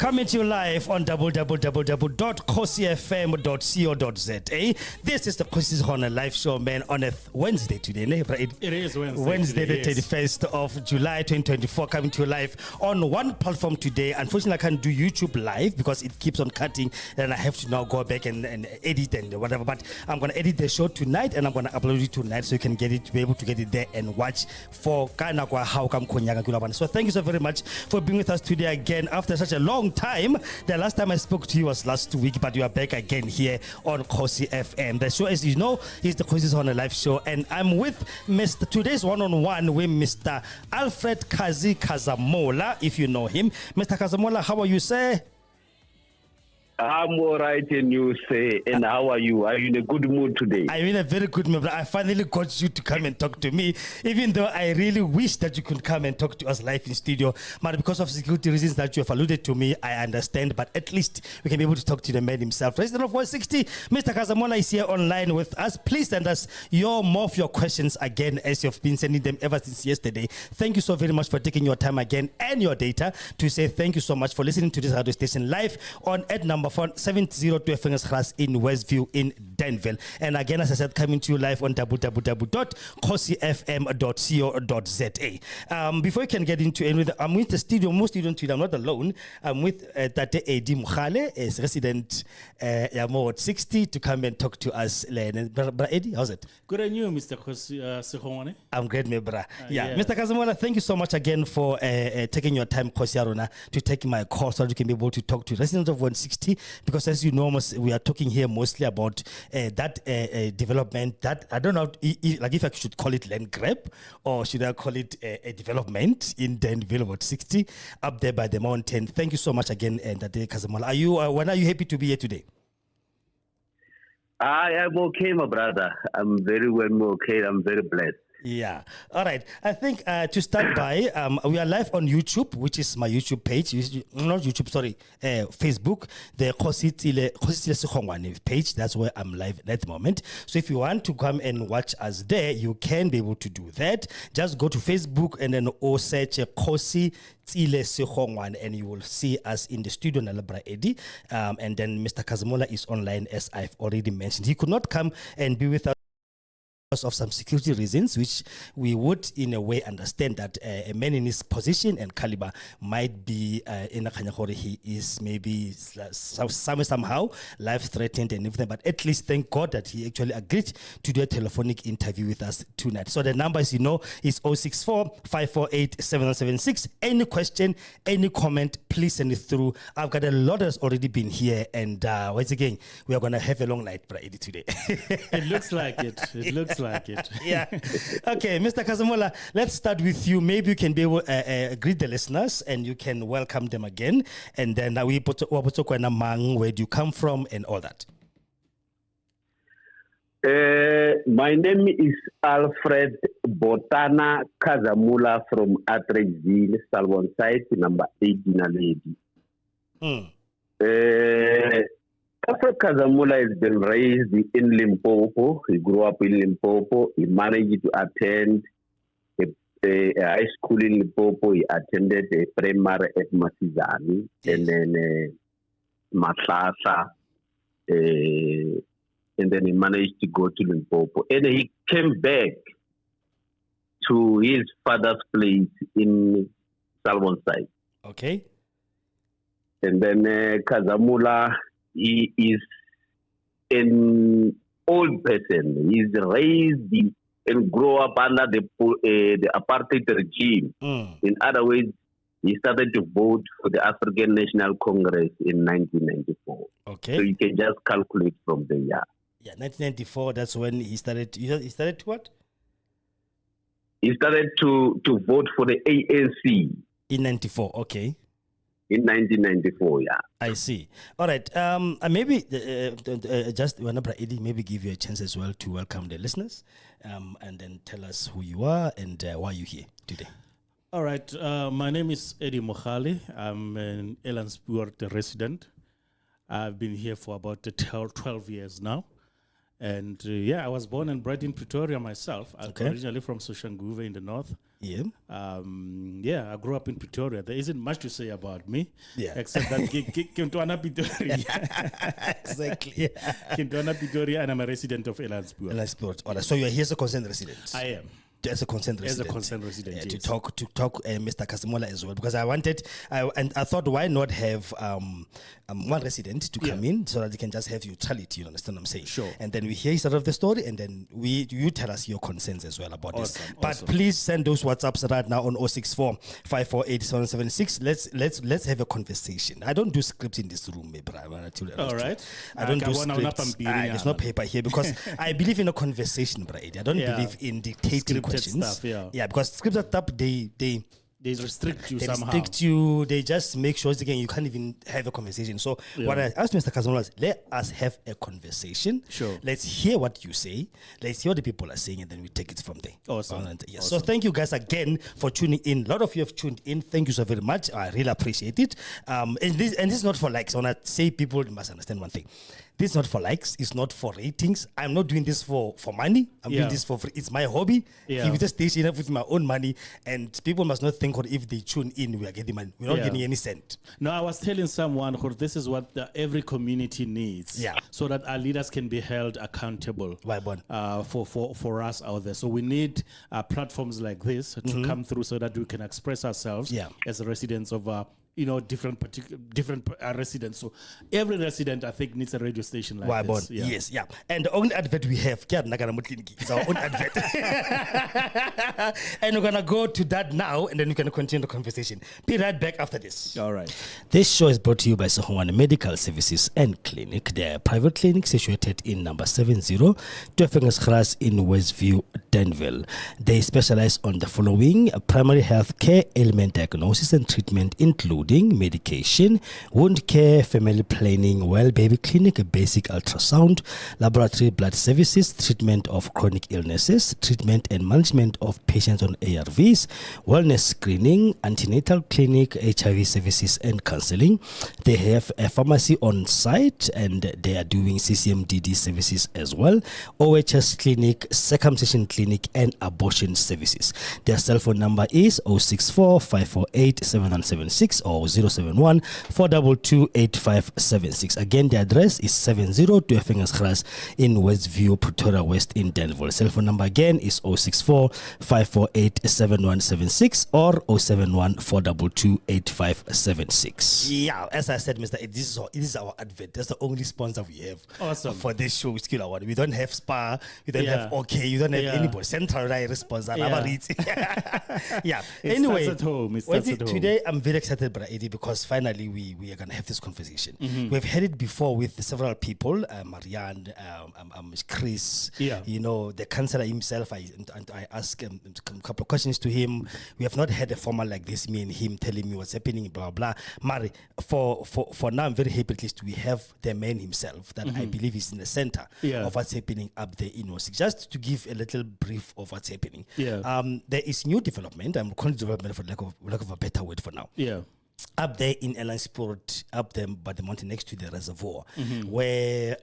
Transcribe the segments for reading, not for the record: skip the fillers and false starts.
Coming to you live on www.kgosiefm.co.za. This is the Kgosi's Corner live show, man, on a Wednesday today, right? It is Wednesday. Wednesday, today, the 31st of July 2024, coming to you live on one platform today. Unfortunately, I can't do YouTube live because it keeps on cutting, and I have to now go back and edit and whatever. But I'm going to edit the show tonight, and I'm going to upload it tonight so you can get it, be able to get it there and watch for Kanakwa How Come Konyaga Kulaban. So thank you so very much for being with us today again after such a long time. The last time I spoke to you was last week, but you are back again here on Kgosi FM. The show, as you know, is the Kgosi's on a live show, and I'm with today's one-on-one with Mr. Alfred Khazy Kahzamula, if you know him. Mr. Kahzamula, how are you, sir? I'm all right, and you say, and how are you? Are you in a good mood today? I'm in a very good mood. I finally got you to come and talk to me, even though I really wish that you could come and talk to us live in studio. But because of security reasons that you have alluded to me, I understand. But at least we can be able to talk to the man himself. Resident of 160, Mr. Kahzamula is here online with us. Please send us more of your questions again, as you've been sending them ever since yesterday. Thank you so very much for taking your time again and your data to say thank you so much for listening to this radio station live on Ed number 702 Class in Westview in Danville. And again, as I said, coming to you live on www.kgosiefm.co.za. Before you can get into anything, I'm with the studio, most student today. I'm not alone. I'm with Tate Edi Mukhale, as resident Ward 60, to come and talk to us. Brother Eddie, how's it? Good on you, Mr. Segongane. I'm great, my brother. Yeah, Mr. Kahzamula, thank you so much again for taking your time, Kgosiarona, to take my call so that you can be able to talk to residents of 160. Because as you know, we are talking here mostly about that development that, I don't know, like if I should call it land grab or should I call it a development in Danville, about 60, up there by the mountain. Thank you so much again, Tate Kahzamula. When are you happy to be here today? I am okay, my brother. I'm very well okay. I'm very blessed. Yeah. All right. I think to start by, we are live on YouTube, which is my YouTube page. Not YouTube, sorry. Facebook, the kgosietsile Segongane page. That's where I'm live at the moment. So if you want to come and watch us there, you can be able to do that. Just go to Facebook and then search kgosietsile Segongane, and you will see us in the studio, Nalabra Eddie. And then Mr. Kahzamula is online, as I've already mentioned. He could not come and be with us because of some security reasons, which we would in a way understand that a man in his position and caliber might be in a Kanyahori. He is maybe somehow life threatened and everything, but at least thank God that he actually agreed to do a telephonic interview with us tonight. So the number, as you know, is 064-548-776. Any question, any comment, please send it through. I've got a lot that's already been here, and once again, we are going to have a long night, Brady, today. It looks like it. It looks like it. Yeah. Okay, Mr. Kahzamula, let's start with you. Maybe you can be able to greet the listeners and you can welcome them again. And then we put where do you come from and all that. My name is Alfred Botana Kahzamula from Atreizile, Salwan site, number 8 in Aledi. Alfred Kahzamula has been raised in Limpopo. He grew up in Limpopo. He managed to attend a high school in Limpopo. He attended a primary at Masizani, and then Matlasa, and then he managed to go to Limpopo. And he came back to his father's place in Salwan site. Okay. And then Kahzamula, he is an old person. He's raised and grew up under the apartheid regime. In other words, he started to vote for the African National Congress in 1994. Okay. So you can just calculate from there. Yeah, 1994, that's when he started. He started what? He started to vote for the ANC. In 94, okay. In 1994, yeah. I see. All right. Maybe just whenever Eddie, maybe give you a chance as well to welcome the listeners, and then tell us who you are and why you're here today. All right. My name is Eddie Mukhale. I'm an Elanspoort resident. I've been here for about 12 years now. And I was born and bred in Pretoria myself. I'm originally from Soshanguve in the north. Yeah. I grew up in Pretoria. There isn't much to say about me. Yeah. Except that Kintwana Pretoria. Exactly. Kintwana Pretoria, and I'm a resident of Elandspoort. Elandspoort. All right. So you are here as a concerned resident. I am. As a concerned resident. As a concerned resident, yes. To talk Mr. Kahzamula as well, because I thought why not have one resident to come in so that they can just have neutrality, you understand what I'm saying? Sure. And then we hear sort of the story, and then you tell us your concerns as well about this. But please send those WhatsApps right now on 064 548 776. Let's have a conversation. I don't do scripts in this room, maybe. All right. I don't do scripts. There's no paper here because I believe in a conversation, Brady. I don't believe in dictating questions. Stuff, because scripts are tough. They restrict you somehow. They just make sure again you can't even have a conversation. So what I asked Mr. Kahzamula is, let us have a conversation. Sure. Let's hear what you say. Let's hear what the people are saying, and then we take it from there. Awesome. Yes. So thank you guys again for tuning in. A lot of you have tuned in. Thank you so very much. I really appreciate it. And this is not for likes. When I say people, you must understand one thing. This is not for likes. It's not for ratings. I'm not doing this for money. I'm doing this for free. It's my hobby. Give it a station up with my own money. And people must not think if they tune in, we are getting money. We're not getting any cent. No, I was telling someone this is what every community needs. So that our leaders can be held accountable for us out there. So we need platforms like this to come through so that we can express ourselves as residents of different residents. So every resident, I think, needs a radio station like this. Yes. And the only advert we have, is our own advert. And we're going to go to that now, and then we can continue the conversation. Be right back after this. All right. This show is brought to you by Segongane Medical Services and Clinic. They are a private clinic situated in number 70, Kgosietsile in Westview, Danville. They specialize on the following: primary health care, ailment diagnosis and treatment, including medication, wound care, family planning, well baby clinic, basic ultrasound, laboratory blood services, treatment of chronic illnesses, treatment and management of patients on ARVs, wellness screening, antenatal clinic, HIV services and counseling. They have a pharmacy on site, and they are doing CCMDD services as well, OHS clinic, circumcision clinic and abortion services. Their cell phone number is 064 548 7176 or 071 422 8576. Again, the address is 70 Kgosietsile in Westview, Pretoria West in Danville. Cell phone number again is 064 548 7176 or 071 422 8576. Yeah, as I said, Mr. Ed, this is our advert. That's the only sponsor we have for this show. We don't have Spa, we don't have OK, we don't have anybody. Central sponsor. Anyway, at home. Today I'm very excited, Eddie, because finally we are going to have this conversation. We've had it before with several people, Marianne, Chris, the councillor himself. I asked a couple of questions to him. We have not had a formal like this, me and him telling me what's happening, blah, blah. Mari, for now, I'm very happy at least we have the man himself that I believe is in the center of what's happening up there in Osik. Just to give a little brief of what's happening. There is new development. I'm calling it development for lack of a better word for now. Up there in Elandspoort, up there by the mountain next to the reservoir, where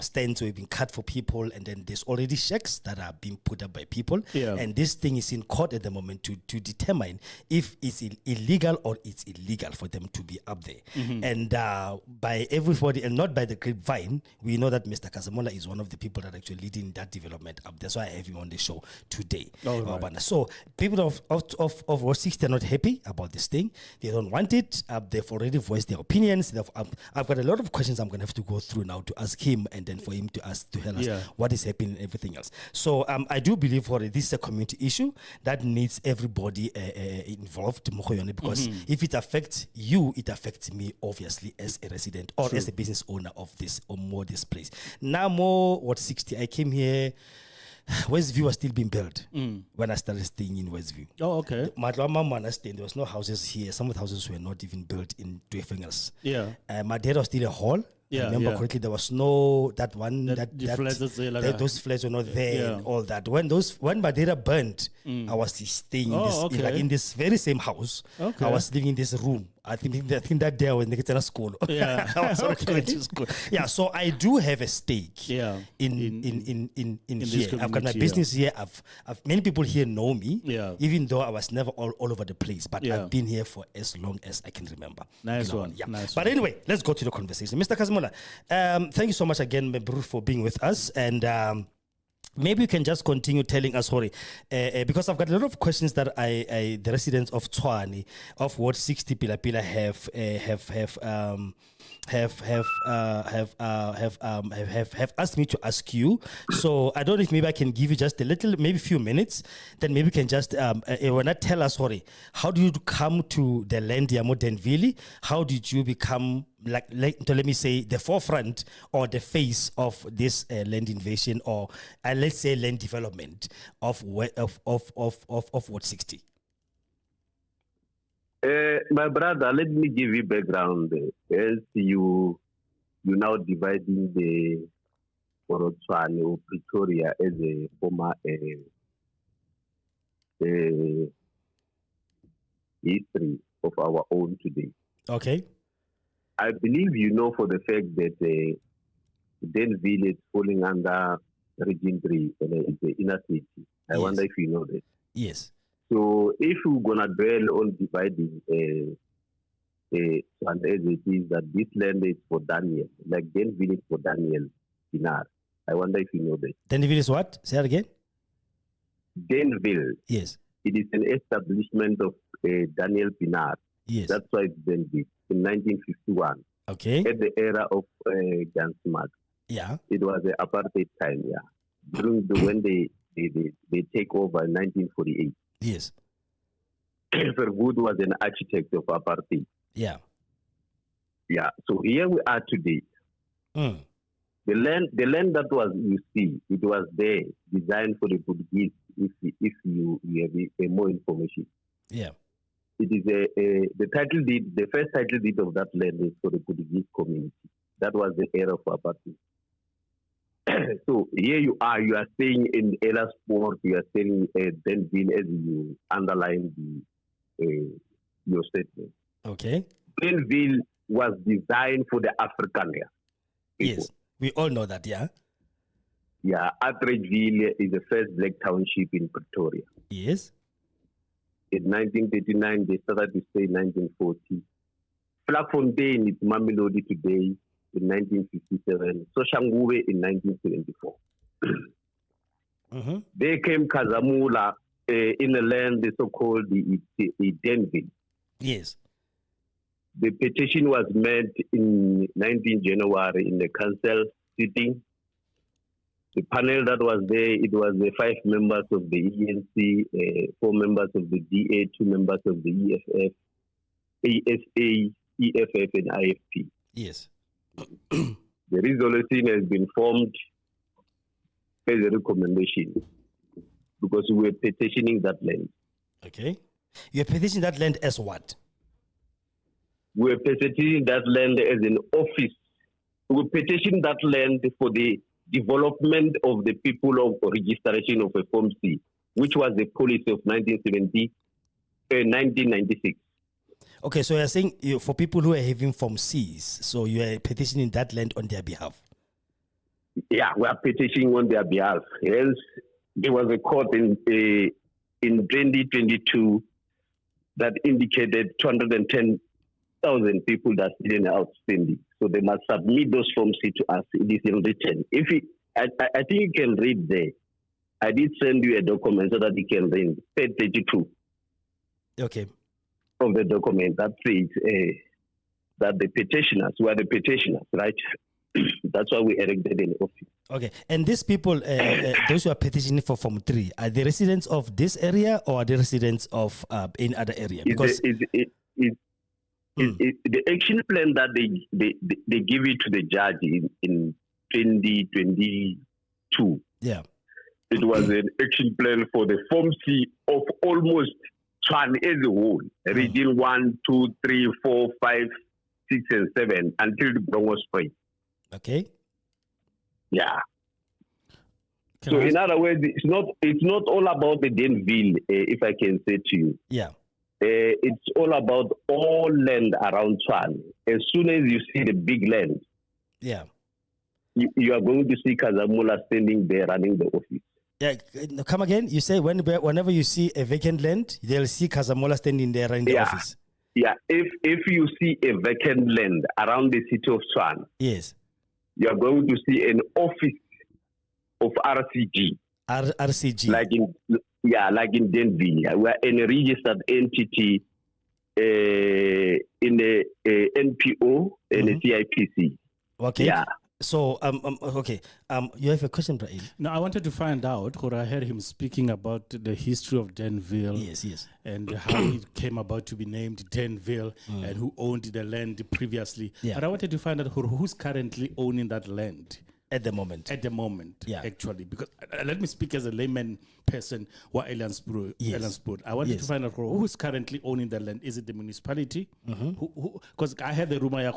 stands have been cut for people, and then there's already shacks that are being put up by people, and this thing is in court at the moment to determine if it's illegal or it's illegal for them to be up there. And by everybody, and not by the grapevine, we know that Mr. Kahzamula is one of the people that are actually leading that development up there. So I have him on the show today. So people of 60 are not happy about this thing. They don't want it. They've already voiced their opinions. I've got a lot of questions I'm going to have to go through now to ask him, and then for him to tell us what is happening and everything else. So I do believe this is a community issue that needs everybody involved, because if it affects you, it affects me, obviously, as a resident or as a business owner of this place. Now more 60. I came here. Westview was still being built when I started staying in Westview. Oh, okay. There was no houses here. Some of the houses were not even built in 2 fingers. My dad was still a hall. I remember correctly, there was no those flats were not there and all that. When Madeira burned, I was staying in this very same house. I was living in this room I think that day when they get to school. Yeah. I was already going to school. Yeah, so I do have a stake Yeah. in this here. I've got my community, business here. I've many people here know me. Yeah. Even though I was never all over the place, but Yeah. I've been here for as long as I can remember. Nice You know, one. Yeah. Nice But one. anyway, let's go to the conversation. Mr. Khazamula, thank you so much again, Mebru, for being with us. And maybe you can just continue telling us, sorry, because I've got a lot of questions that the residents of Tshwane, of Ward 60 Pilapila have asked me to ask you. So I don't know if maybe I can give you just a little, maybe few minutes. Then maybe you can just when I tell us, sorry, how do you come to the land Yamo Danville? How did you become let me say the forefront or the face of this land invasion or let's say land development of Ward 60? My brother, let me give you background. As you now dividing the Tshwane or Pretoria as a former history of our own today. Okay. I believe you know for the fact that Danville is falling under Region 3 and it's the inner city. I Yes. wonder if you know that. Yes. So if we're going to dwell on dividing and as it is that this land is for Daniel, like Danville is for Daniel Pinar. I wonder if you know that. Danville is what? Say that again. Danville. Yes. It is an establishment of Daniel Pinar. Yes. That's why it's Danville in 1951. Okay. At the era of Jan Smuts. Yeah. It was the apartheid time, yeah. During when they take over in 1948. Yes. Verwoerd was an architect of apartheid. Yeah. Yeah. So here we are today. Mm. The land that was you see, it was there designed for the Portuguese. If you have more information. Yeah. It is the title deed. The first title deed of that land is for the Portuguese community. That was the era of apartheid. So here you are staying in Elasport, you are staying in Danville as you underline your statement. Okay. Danville was designed for the African people. Yes. We all know that, yeah. Yeah, Atteridgeville is the first black township in Pretoria. Yes. In 1939, they started to stay in 1940. Vlakfontein is Mamelodi today in 1957. Soshanguve in 1974. Mm-hmm. They came Khazamula in a land so-called the Danville. Yes. The petition was made in 19 January in the council sitting. The panel that was there, it was the 5 members of the ENC, 4 members of the DA, 2 members of the EFF, ASA, EFF, and IFP. Yes. The resolution has been formed as a recommendation because we were petitioning that land. Okay. You're petitioning that land as what? We were petitioning that land as an office. We were petitioning that land for the development of the people of registration of a Form C, which was the policy of 1996. Okay, so you're saying for people who are having Form Cs, so you are petitioning that land on their behalf? Yeah, we are petitioning on their behalf. Hence, there was a court in 2022 that indicated 210,000 people that didn't outstanding. So they must submit those Form C to us. It is in written. I think you can read there. I did send you a document so that you can read page 32. Okay. Of the document that says that the petitioners were the petitioners, right? That's why we erected an office. Okay. And these people, those who are petitioning for Form 3, are they residents of this area or are they residents of any other area? Because the action plan that they give it to the judge in 2022. Yeah. It was an action plan for the Form C of almost Tshwane as a whole. Region 1, 2, 3, 4, 5, 6, and 7 until the Bronco Spring. Okay. Yeah. In other words, it's not all about the Danville, if I can say to you. Yeah. it's all about all land around Tshwane. As soon as you see the big land, you are going to see Kahzamula standing there running the office. Yeah, come again. You say whenever you see a vacant land, they'll see Kahzamula standing there in the office. Yeah, if you see a vacant land around the city of Tshwane, yes, you are going to see an office of RCG. RCG, like in Danville, we are a registered entity in a NPO and a CIPC. Okay. Yeah. So, okay. You have a question, Brahim? No, I wanted to find out, or I heard him speaking about the history of Danville. Yes. And how it came about to be named Danville and who owned the land previously. Yeah. But I wanted to find out who's currently owning that land. At the moment, actually, because let me speak as a layman person who are Elandspoort. Yes. I wanted to find out who's currently owning the land. Is it the municipality? Because I heard the rumor that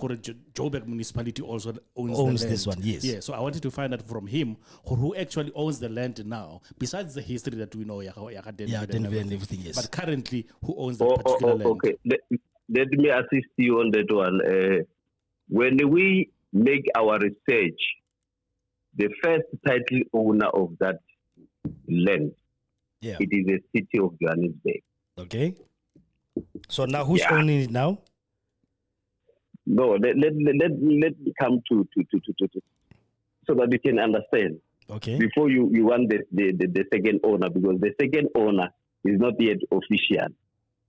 Joburg municipality also owns the land. This one, yes. Yeah, so I wanted to find out from him who actually owns the land now, besides the history that we know, Danville and everything, yes. But currently, who owns that particular land? Okay, let me assist you on that one. When we make our research, the first title owner of that land, it is the city of Johannesburg. Okay. So now who's owning it now? No, let me come to so that we can understand. Okay. Before you want the second owner, because the second owner is not yet official.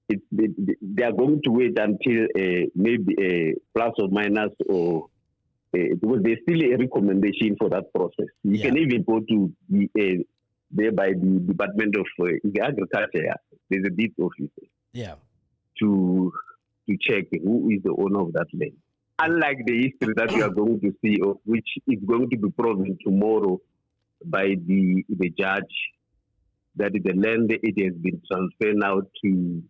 They are going to wait until maybe plus or minus or because there's still a recommendation for that process. You can even go to there by the Department of Agriculture. There's a deed office. Yeah. To check who is the owner of that land. Unlike the history that you are going to see, of which is going to be proven tomorrow by the judge, that the land it has been transferred now to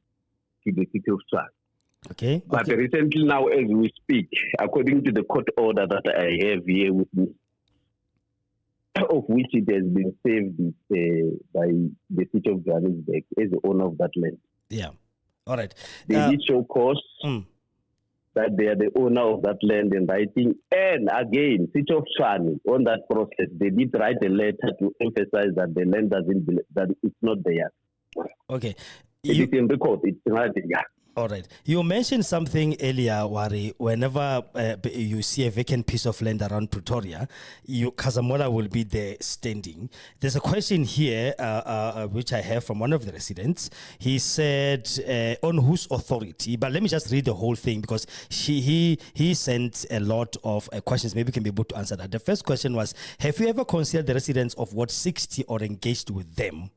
the city of Tshwane. Okay. But recently now, as we speak, according to the court order that I have here with me, of which it has been saved by the city of Johannesburg as the owner of that land. Yeah. All right. They did show cause that they are the owner of that land and writing. And again, city of Tshwane, on that process, they did write a letter to emphasize that the land that it's not theirs. Okay. It is in record. It's not there. All right. You mentioned something earlier, Wari. Whenever you see a vacant piece of land around Pretoria, Kahzamula will be there standing. There's a question here, which I have from one of the residents. He said, on whose authority? But let me just read the whole thing because he sent a lot of questions. Maybe we can be able to answer that. The first question was, have you ever considered the residents of Ward 60 or engaged with them?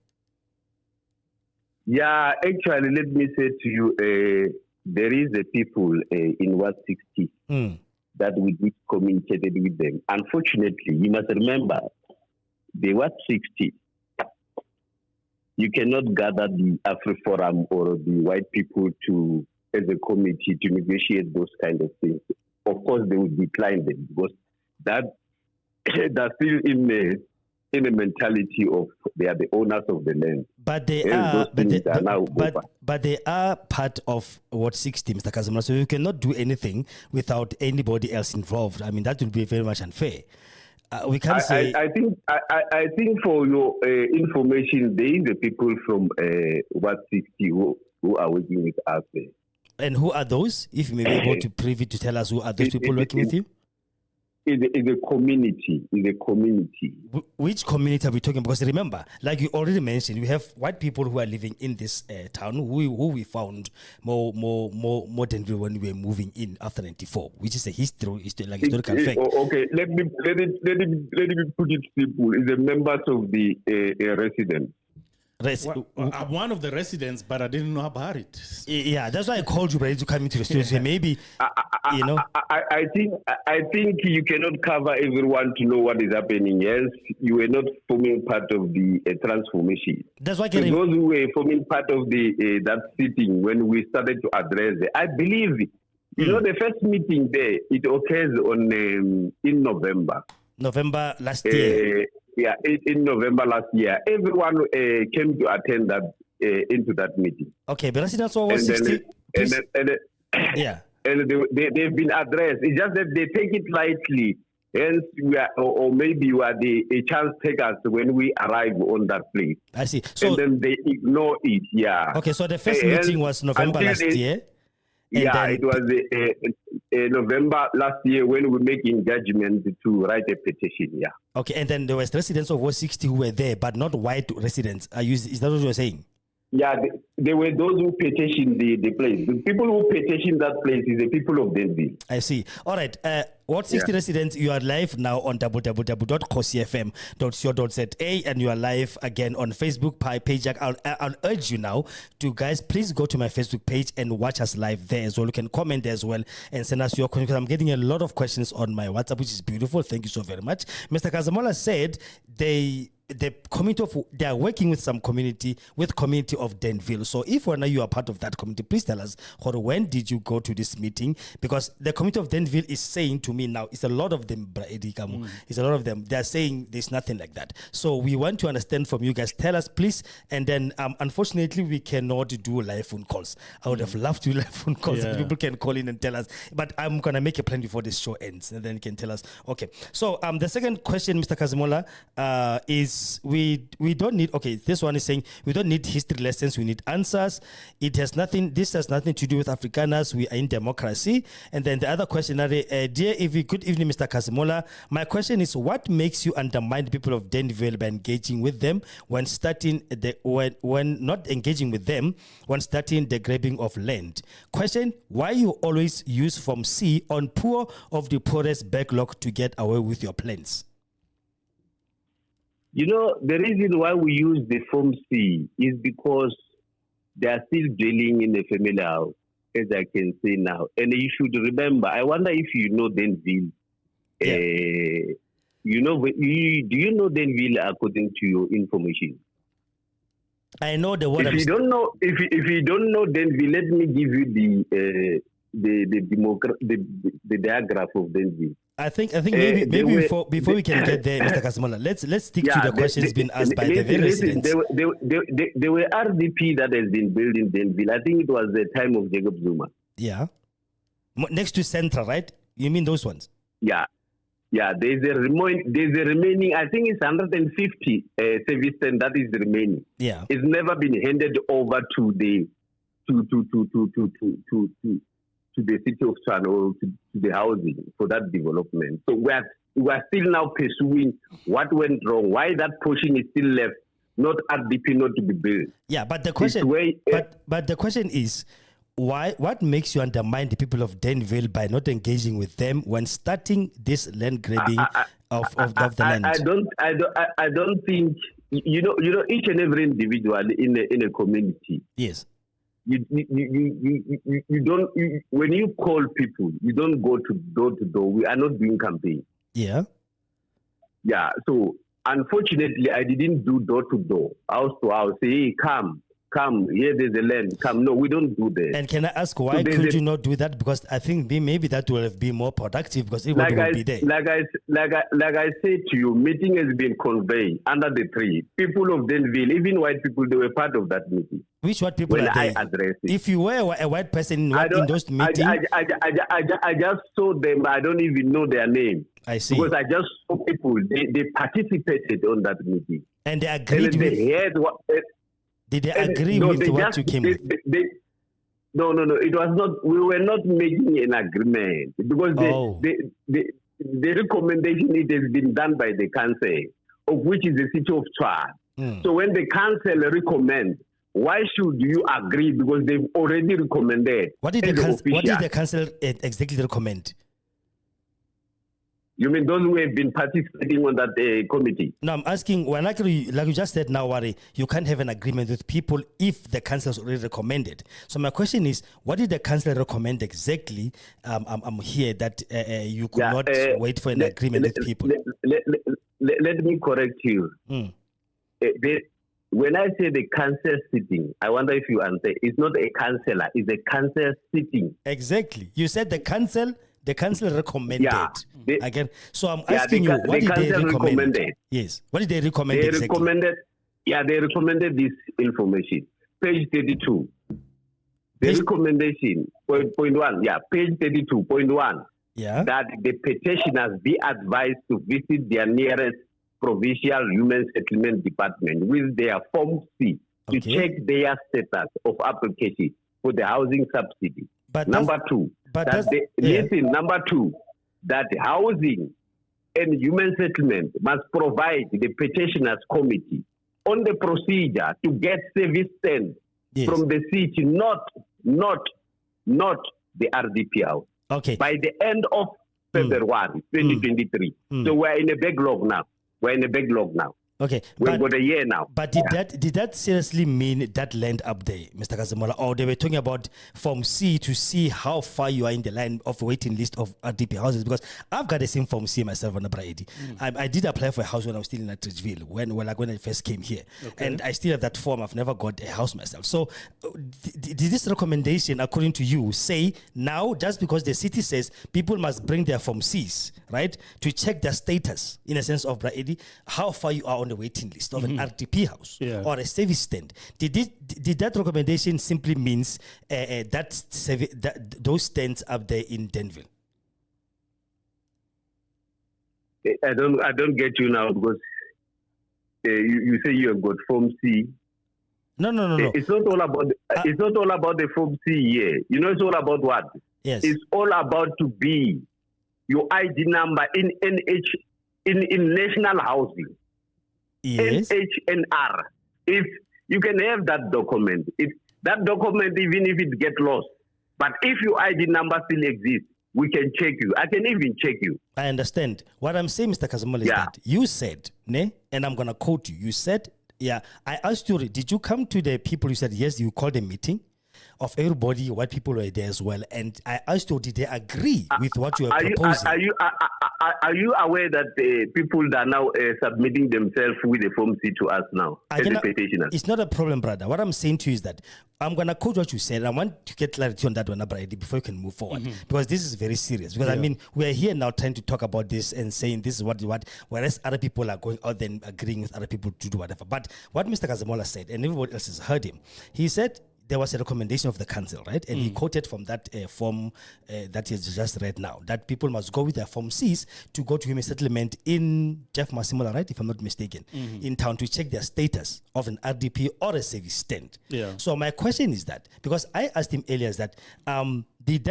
Yeah, actually, let me say to you, there is a people in Ward 60 that we did communicated with them. Unfortunately, you must remember, the Ward 60, you cannot gather the AfriForum or the white people as a committee to negotiate those kind of things. Of course, they would decline them because that's still in a mentality of they are the owners of the land. But they are part of Ward 60, Mr. Kahzamula. So you cannot do anything without anybody else involved. I mean, that would be very much unfair. We can't say. I think for your information, there is the people from Ward 60 who are working with us. And who are those? If you may be able to privy to tell us who are those people working with you? Is a community. Which community are we talking about? Because remember, like you already mentioned, we have white people who are living in this town who we found more Danville when we were moving in after 94, which is a historical fact. Okay, let me put it simple. It's the members of the residents. I'm one of the residents, but I didn't know about it. Yeah, that's why I called you, ready to come into the studio. So maybe, I think you cannot cover everyone to know what is happening. Yes, you were not forming part of the transformation. That's why those who were forming part of the that sitting when we started to address it. I believe, the first meeting there, it occurs on in November. November last year. In November last year, everyone came to attend that into that meeting. Okay, the residents over 60. Yeah. And they've been addressed. It's just that they take it lightly. Hence, or maybe we are a chance takers when we arrive on that place. I see. So, and then they ignore it. Yeah. Okay, so the first meeting was November last year. Yeah, it was November last year when we were making judgment to write a petition. Yeah. Okay, and then there was residents of 60 who were there, but not white residents. Is that what you're saying? Yeah, there were those who petitioned the place. The people who petitioned that place is the people of Danville. I see. All right. What 60 residents, you are live now on www.kgosiefm.co.za, and you are live again on Facebook page. I'll urge you now to, guys, please go to my Facebook page and watch us live there as well. You can comment there as well and send us your questions, because I'm getting a lot of questions on my WhatsApp, which is beautiful. Thank you so very much. Mr. Kahzamula said they are working with community of Danville. So if now you are part of that community, please tell us, when did you go to this meeting? Because the community of Danville is saying to me now, it's a lot of them, it's a lot of them. They're saying there's nothing like that. So we want to understand from you guys. Tell us, please. And then unfortunately, we cannot do live phone calls. I would have loved to do live phone calls. Yeah. People can call in and tell us. But I'm going to make a plan before this show ends, and then you can tell us. Okay. So the second question, Mr. Kahzamula, is we don't need, this one is saying we don't need history lessons, we need answers. This has nothing to do with Afrikaners, we are in democracy. And then the other question, good evening, Mr. Kahzamula. My question is, what makes you undermine the people of Danville by engaging with them when not engaging with them when starting the grabbing of land? Question, why you always use Form C on poor of the poorest backlog to get away with your plans? You know, the reason why we use the Form C is because they are still dwelling in a family house, as I can say now. And you should remember, I wonder if you know Danville. Yeah. Do you know Danville according to your information? I know the word. If you don't know Danville, let me give you the diagram of Danville. I think maybe before we can get there, Mr. Kahzamula, let's stick to the questions being asked by the very residents. There were RDP that has been built in Danville. I think it was the time of Jacob Zuma. Yeah. Next to Central, right? You mean those ones? Yeah. Yeah, there's a remaining, I think it's 150 service stand that is remaining. Yeah. It's never been handed over to the city of Tshwane or to the housing for that development. So we are still now pursuing what went wrong, why that portion is still left, not RDP not to be built. Yeah, but the question but the question is, what makes you undermine the people of Danville by not engaging with them when starting this land grabbing of the land? I don't think you know each and every individual in a community. Yes. You don't when you call people, you don't go to door to door. We are not doing campaign. Yeah. Yeah. So unfortunately, I didn't do door to door, house to house. Say, hey, come here. There's a land. Come. No, we don't do that. And can I ask why could you not do that? Because I think maybe that will have been more productive because everybody will be there. Like I said to you, meeting has been conveyed under the tree. People of Danville, even white people, they were part of that meeting. Which white people when are they? I addressed it. If you were a white person in those meetings, I just saw them. I don't even know their name. I see. Because I just saw people. They participated on that meeting. And they agreed and with. Did they agree with what you came with? No. It was not. We were not making an agreement because the recommendation it has been done by the council, of which is the city of Tshwane. So when the council recommends, why should you agree? Because they've already recommended. What did the council exactly recommend? You mean those who have been participating on that committee? No, I'm asking, like you just said now, Wari, you can't have an agreement with people if the council has already recommended. So my question is, what did the council recommend exactly? I'm here that you could not wait for an agreement with people. Let me correct you. When I say the council sitting, I wonder if you understand. It's not a councillor, it's a council sitting. Exactly. You said the council recommended. Again. So I'm asking you, what did they recommend? Yes. What did they recommend exactly? They recommended this information. page 32. The recommendation, point 1, page 32.1, that the petitioners be advised to visit their nearest provincial human settlement department with their Form C to check their status of application for the housing subsidy. But number 2, number 2, that housing and human settlement must provide the petitioners committee on the procedure to get service stand from the city, not the RDP house. Okay. By the end of February 2023. So we're in a backlog now. Okay. We've got a year now. But did that seriously mean that land up there, Mr. Kahzamula? Or they were talking about Form C to see how far you are in the line of waiting list of RDP houses? Because I've got the same Form C myself on the Brady. I did apply for a house when I was still in Atteridgeville, when I first came here. Okay. And I still have that form. I've never got a house myself. So did this recommendation, according to you, say now just because the city says people must bring their Form Cs, right, to check their status, in a sense of Brady, how far you are on the waiting list of an RDP house or a service stand? Did that recommendation simply means that those stands up there in Danville? I don't get you now, because you say you have got Form C. No. It's not all about. It's not all about the Form C here. You know, it's all about what? Yes. It's all about to be your ID number in national housing. Yes. NHNR. If you can have that document, that document, even if it gets lost, but if your ID number still exists, we can check you. I can even check you. I understand. What I'm saying, Mr. Kahzamula, is that you said, and I'm going to quote you. You said, I asked you, did you come to the people? You said, yes, you called a meeting of everybody, white people were there as well. And I asked you, did they agree with what you are proposing? Are you aware that the people that are now submitting themselves with the Form C to us now as a petitioner? It's not a problem, brother. What I'm saying to you is that I'm going to quote what you said. I want to get clarity on that one, Brady, before you can move forward. Because this is very serious. Because, I mean, we are here now trying to talk about this and saying this is what, whereas other people are going out there and agreeing with other people to do whatever. But what Mr. Kahzamula said, and everybody else has heard him, he said, there was a recommendation of the council, right? And he quoted from that form that he just read now, that people must go with their Form Cs to go to human settlement in Jeff Masimula, right? If I'm not mistaken, in town to check their status of an RDP or a service stand. So my question is that, because I asked him earlier, is that did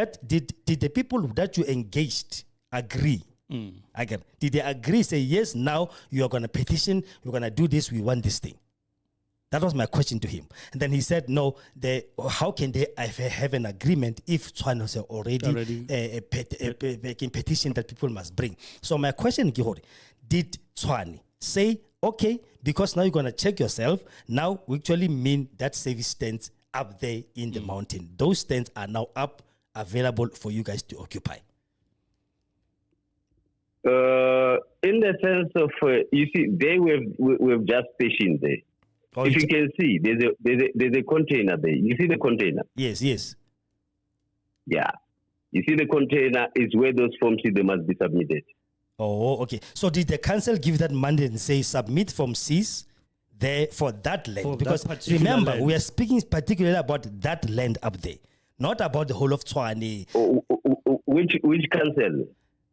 the people that you engaged agree? Again, did they agree, say, yes, now you are going to petition, you're going to do this, we want this thing? That was my question to him. And then he said, no, how can they have an agreement if Tswane has already a petition that people must bring? So my question, Gihori, did Tswane say, okay, because now you're going to check yourself, now we actually mean that service stands up there in the mountain. Those stands are now up, available for you guys to occupy? In the sense of, you see, we've just stationed there. If you can see, there's a container there. You see the container? Yes. Yeah. You see the container is where those forms they must be submitted. Oh, okay. So did the council give that mandate and say submit Form Cs there for that land? For because remember, land. We are speaking particularly about that land up there, not about the whole of Tswane. Which council?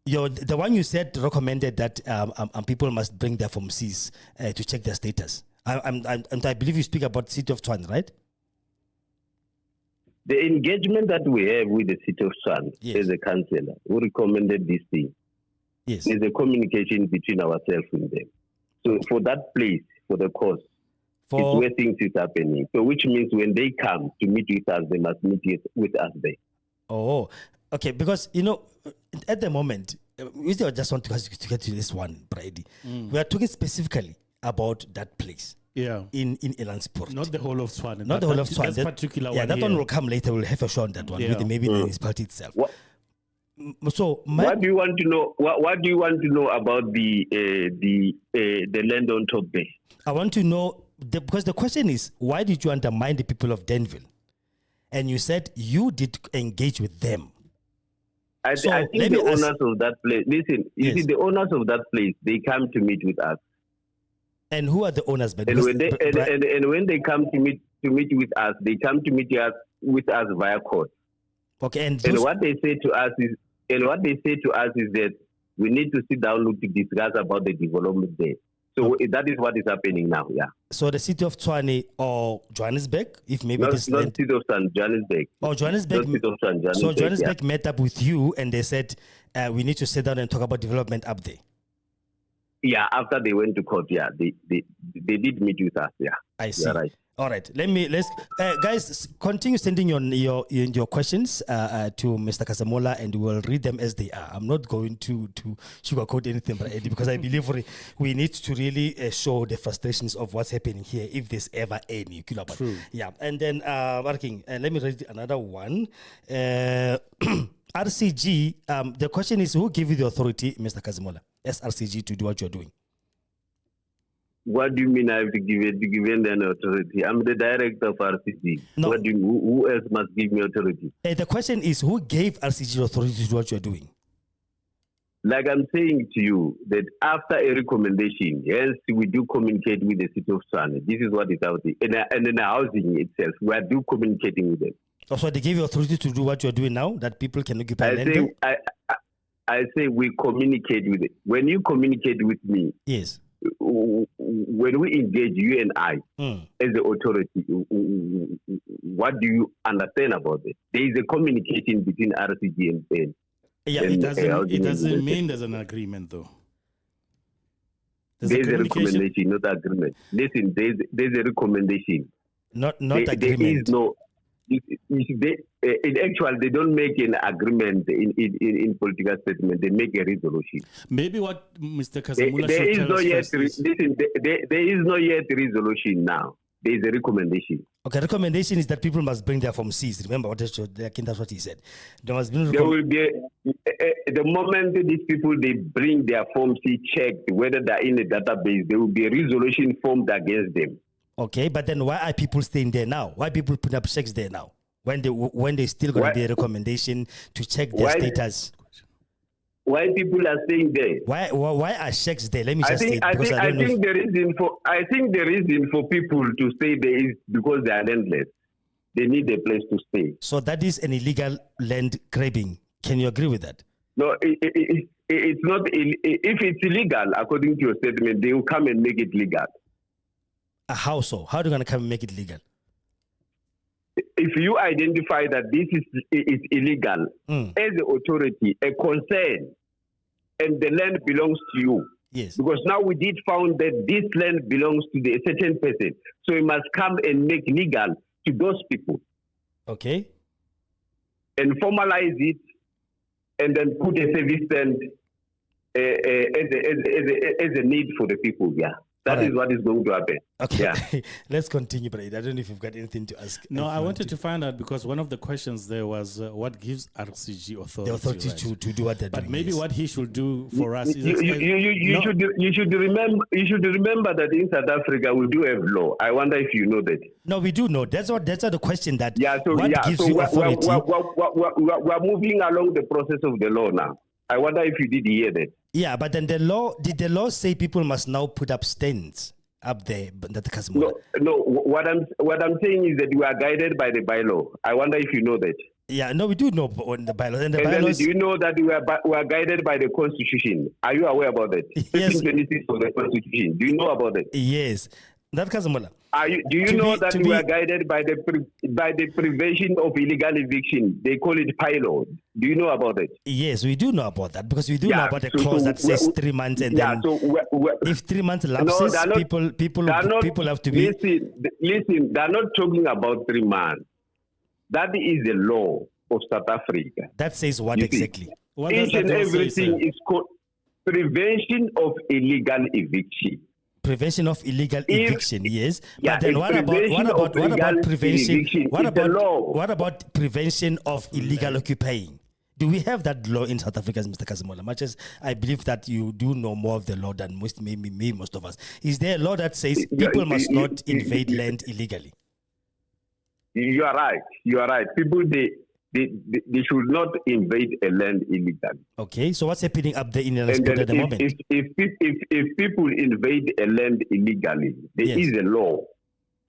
The one you said recommended that people must bring their Form Cs to check their status. And I believe you speak about the city of Tswane, right? The engagement that we have with the city of Tswane as a councillor, who recommended this thing, is a communication between ourselves and them. So for that place, for the cause, it's where things is happening. So which means when they come to meet with us, they must meet with us there. Oh, okay. Because, at the moment, we just want to get to this one, Brady. We are talking specifically about that place. In Elandsport. Not the whole of Tswane. Not the whole of Tswane. That particular one. That one will come later. We'll have a show on that one. With maybe the municipality itself. So what do you want to know? What do you want to know about the land on top there? I want to know because the question is, why did you undermine the people of Danville? And you said you did engage with them. I think the owners of that place. Listen, you see, the owners of that place, they come to meet with us. And who are the owners? And when they come to meet, to meet with us, they come to meet us via court. Okay, and what they say to us is that we need to sit down to discuss about the development there. So that is what is happening now. Yeah. So the city of Tshwane or Johannesburg, if maybe not this not city of Johannesburg. Oh, Johannesburg. So Johannesburg met up with you and they said we need to sit down and talk about development up there. Yeah, after they went to court, yeah, they did meet with us. Yeah, I see. You're right. All right, let's guys continue sending your questions to Mr. Kahzamula, and we'll read them as they are. I'm not going to sugarcoat anything, but because I believe we need to really show the frustrations of what's happening here, if there's ever any. True. Yeah, and then working. Let me read another one. RCG. The question is, who gave you the authority, Mr. Kahzamula, as RCG, to do what you're doing? What do you mean I have to give them an authority? I'm the director of RCG. No. Who else must give me authority? The question is, who gave RCG the authority to do what you're doing? Like I'm saying to you, that after a recommendation, yes, we do communicate with the city of Tshwane. This is what is out there. And in the housing itself, we are do communicating with them. So they gave you authority to do what you're doing now, that people can occupy land? I say we communicate with it. When you communicate with me, yes. When we engage you and I as the authority, what do you understand about it? There is a communication between RCG and PEN. Yeah, it doesn't mean there's an agreement though. There's a recommendation, not agreement. Listen, there's a recommendation. Not agreement. There is no. In actual, they don't make an agreement in political statement. They make a resolution. Maybe what Mr. Kahzamula there is should no tell yet. us is... Listen, there is no yet resolution now. There is a recommendation. Okay, recommendation is that people must bring their Form Cs. Remember that's what he said. There must be. There will be the moment these people they bring their Form C checked whether they're in a database, there will be a resolution formed against them. Okay, but then why are people staying there now? Why people put up checks there now? When they still going to be a recommendation to check their status? Why people are staying there? Why are checks there? Let me just say. I think the reason for people to stay there is because they are landless. They need a place to stay. So that is an illegal land grabbing. Can you agree with that? No, it's not. If it's illegal, according to your statement, they will come and make it legal. How so? How are they going to come and make it legal? If you identify that this is illegal, as the authority, a concern, and the land belongs to you. Yes. Because now we did found that this land belongs to a certain person. So we must come and make legal to those people. Okay. And formalize it, and then put a service stand as a need for the people, yeah. That is what is going to happen. Okay. Yeah. Let's continue, but I don't know if you've got anything to ask. No, I wanted to find out because one of the questions there was what gives RCG authority? The authority to do what they're doing. But maybe what he should do for us is... You should remember that in South Africa we do have law. I wonder if you know that. No, we do know. That's the question that gives you authority? We're moving along the process of the law now. I wonder if you did hear that. Yeah, but then did the law say people must now put up stands up there? That Kahzamula? No. What I'm saying is that we are guided by the bylaw. I wonder if you know that. Yeah, no, we do know on the bylaws. And bylaws. Do you know that we are guided by the Constitution? Are you aware about that? Yes. 26 of the Constitution. Do you know about that? Yes. That Kahzamula. Do you know that we are guided by the prevention of illegal eviction? They call it PILO. Do you know about it? Yes, we do know about that because we do know about the clause that says 3 months, and then if 3 months lapses, people have to be. Listen. They're not talking about 3 months. That is the law of South Africa. That says what exactly? What each and everything is called prevention of illegal eviction. Prevention of illegal eviction, yes. But then what about prevention? What about prevention of illegal occupying? Do we have that law in South Africa, Mr. Kahzamula? Much as I believe that you do know more of the law than most of us. Is there a law that says people must not invade land illegally? You are right. People they should not invade a land illegally. Okay, so what's happening up there in the at the moment? If people invade a land illegally, there is a law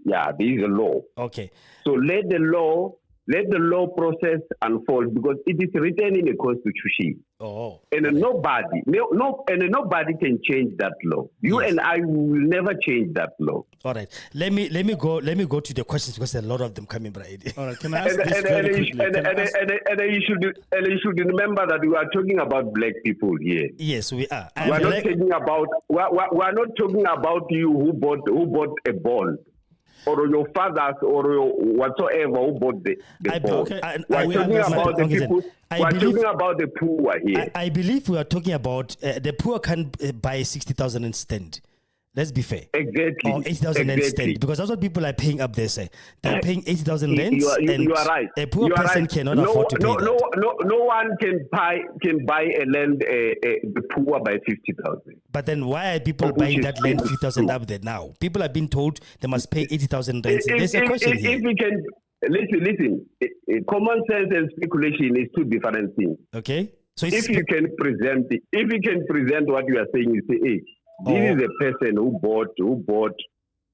Yeah, there is a law. Okay. So let the law process unfold because it is written in the Constitution. Oh. And nobody can change that law. You and I will never change that law. All right. Let me go to the questions because there are a lot of them coming, right? All right. Can I ask this very quickly? And you should remember that we are talking about black people here. Yes, we are. We are not talking about you who bought a bond, or your fathers, or your whatsoever who bought the bond. We are talking about the people. We are talking about the poor here. I believe we are talking about the poor can buy 60,000 and stand. Let's be fair. Exactly. Or 80,000 and stand. Because that's what people are paying up there, say. They're paying 80,000 rents. You are right. A poor person cannot afford to pay that. No one can buy a land, the poor by 50,000. But then why are people buying that land 50,000 up there now? People are being told they must pay 80,000 rents. There's a question here. If we can, listen, common sense and speculation is two different things. Okay. So if you can present what you are saying, you say, hey, this is a person who bought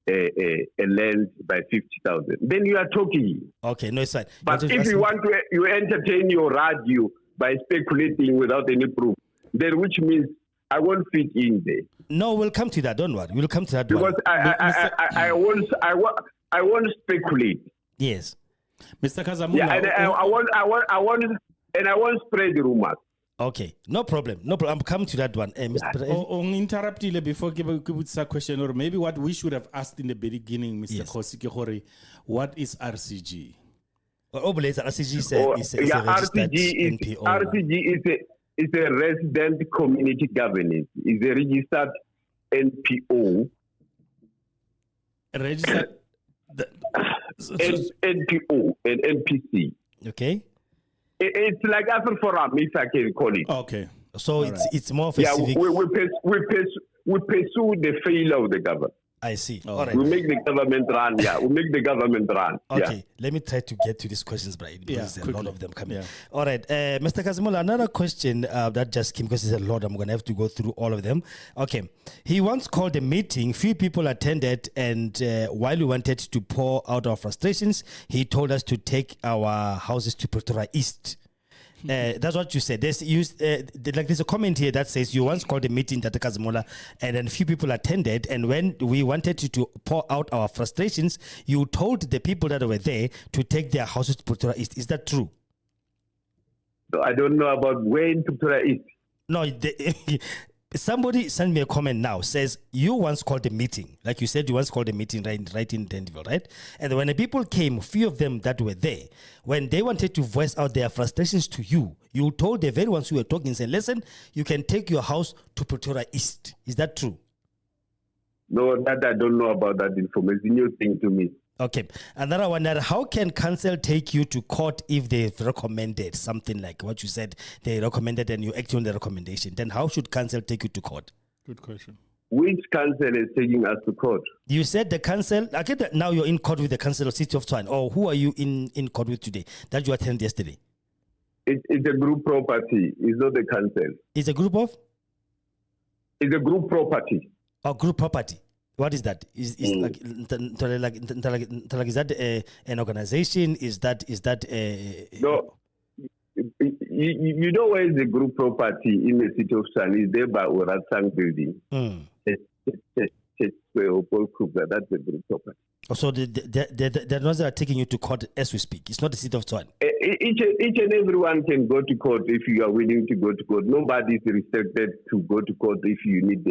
a land by 50,000. Then you are talking. Okay, no, it's fine. But if you want to entertain your radio by speculating without any proof, then which means I won't fit in there. No, we'll come to that. Don't worry, we'll come to that. Because I won't speculate. Yes, Mr. Khazamula. Yeah, and I won't spread the rumors. Okay, no problem. I'm coming to that one. On interrupt you before a question, or maybe what we should have asked in the beginning, Mr. Kgosi Kahzamula, what is RCG? RCG is a registered NPO. RCG is a resident community governance. It's a registered NPO. Registered NPO and NPC. Okay. It's like Afro Forum, if I can call it. Okay. So it's more of a civic. We pursue the failure of the government. I see. Oh. All right. We make the government run. Yeah, we make the government run. Okay, let me try to get to these questions, Brian, because there's a lot of them coming. Yeah. All right, Mr. Kahzamula, another question that just came because there's a lot. I'm going to have to go through all of them. Okay, he once called a meeting. Few people attended, and while we wanted to pour out our frustrations, he told us to take our houses to Pretoria East. That's what you said. There's a comment here that says you once called a meeting, Dr. Kahzamula, and then a few people attended, and when we wanted to pour out our frustrations, you told the people that were there to take their houses to Pretoria East. Is that true? So I don't know about where in Pretoria East. No, somebody sent me a comment now, says you once called a meeting. Like you said, you once called a meeting right in Danville, right? And when the people came, few of them that were there, when they wanted to voice out their frustrations to you, you told the very ones who were talking, saying, listen, you can take your house to Pretoria East. Is that true? No, that I don't know about that information. New thing to me. Okay. Another one, how can council take you to court if they've recommended something like what you said, they recommended and you act on the recommendation? Then how should council take you to court? Good question. Which council is taking us to court? You said the council. I get that now you're in court with the council of City of Tshwane. Or who are you in court with today that you attended yesterday? It's a group property. It's not the council. It's a group of? It's a group property. Oh, group property. What is that? Is like is that an organization? Is that no? You know where is the group property in the City of Tshwane? Is there by Oratsang building. That's the group property. So the ones that are taking you to court as we speak. It's not the City of Tshwane. Each and everyone can go to court if you are willing to go to court. Nobody is restricted to go to court if you need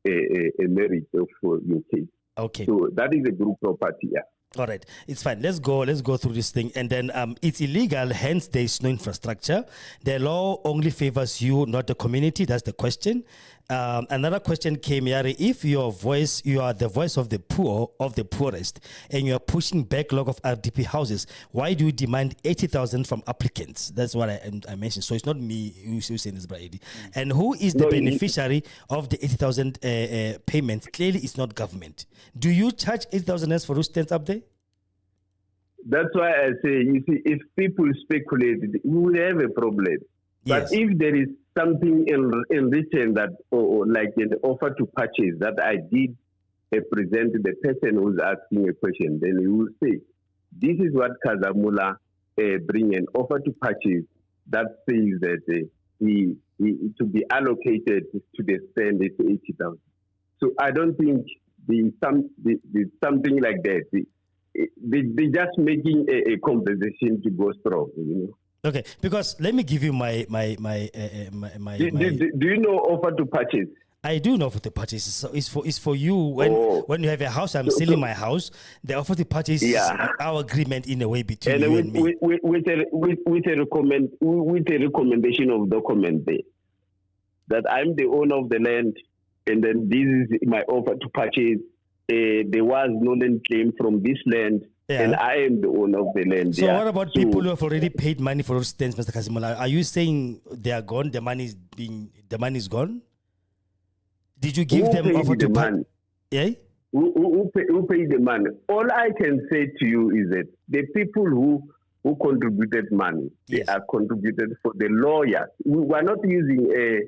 a merit of your case. Okay. So that is a group property, yeah. All right, it's fine. Let's go through this thing. And then it's illegal, hence there is no infrastructure. The law only favors you, not the community. That's the question. Another question came here. If you are the voice of the poor, of the poorest, and you are pushing backlog of RDP houses, why do you demand 80,000 from applicants? That's what I mentioned. So it's not me who's saying this, Brady. And who is the beneficiary of the 80,000 payments? Clearly, it's not government. Do you charge 80,000 for who stands up there? That's why I say, you see, if people speculate, we will have a problem. But if there is something in return that, or like an offer to purchase that I did present the person who's asking a question. Then he will say, this is what Kahzamula bring an offer to purchase that says that he to be allocated to the stand is 80,000. So I don't think there's something like that. They're just making a conversation to go strong, you know. Okay, because let me give you my. Do you know offer to purchase? I do know offer to purchase. So it's for you when you have a house. I'm selling my house. The offer to purchase is our agreement in a way between you and me. With a recommendation of document there that I'm the owner of the land, and then this is my offer to purchase. There was no land claim from this land. Yeah. And I am the owner of the land. So what about people who have already paid money for residents, Mr. Kahzamula? Are you saying they are gone? The money is gone? Did you give them offer to money? Yeah. Who paid the money? All I can say to you is that the people who contributed money, they are contributed for the lawyers. We are not using a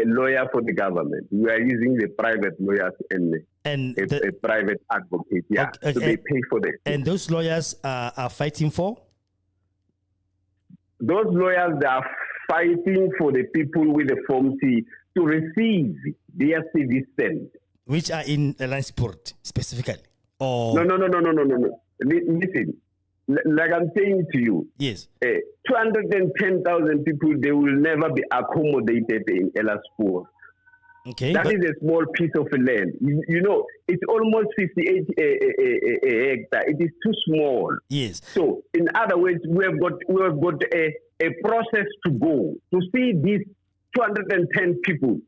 lawyer for the government. We are using the private lawyers and a private advocate. Yeah, okay, so they pay for that. And those lawyers are fighting for? Those lawyers, they are fighting for the people with the Form C to receive their CV sent. Which are in Elandsport specifically? Or No. Listen, like I'm saying to you, yes, 210,000 people, they will never be accommodated in Elandsport. Okay, that is a small piece of land. You know, it's almost 58 hectare. It is too small. Yes. So, in other words, we have got a process to go to see these 210 people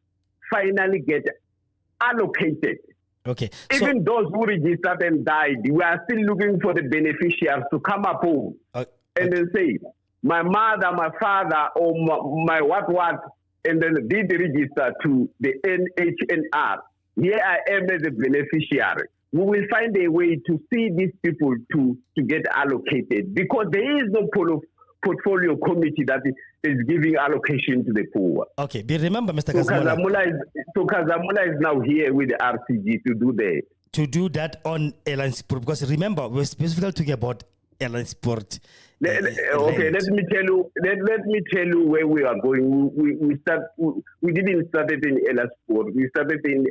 finally get allocated. Okay. Even those who registered and died, we are still looking for the beneficiaries to come up home and then say, my mother, my father, or my what, and then did register to the NHNR. Here I am as a beneficiary. We will find a way to see these people to get allocated because there is no portfolio committee that is giving allocation to the poor. Okay, but remember, Mr. Kahzamula. So Kahzamula is now here with the RCG to do that. To do that on Elandsport, because remember, we're specifically talking about Elandsport. Okay, let me tell you where we are going. We didn't start it in Elandsport. We started in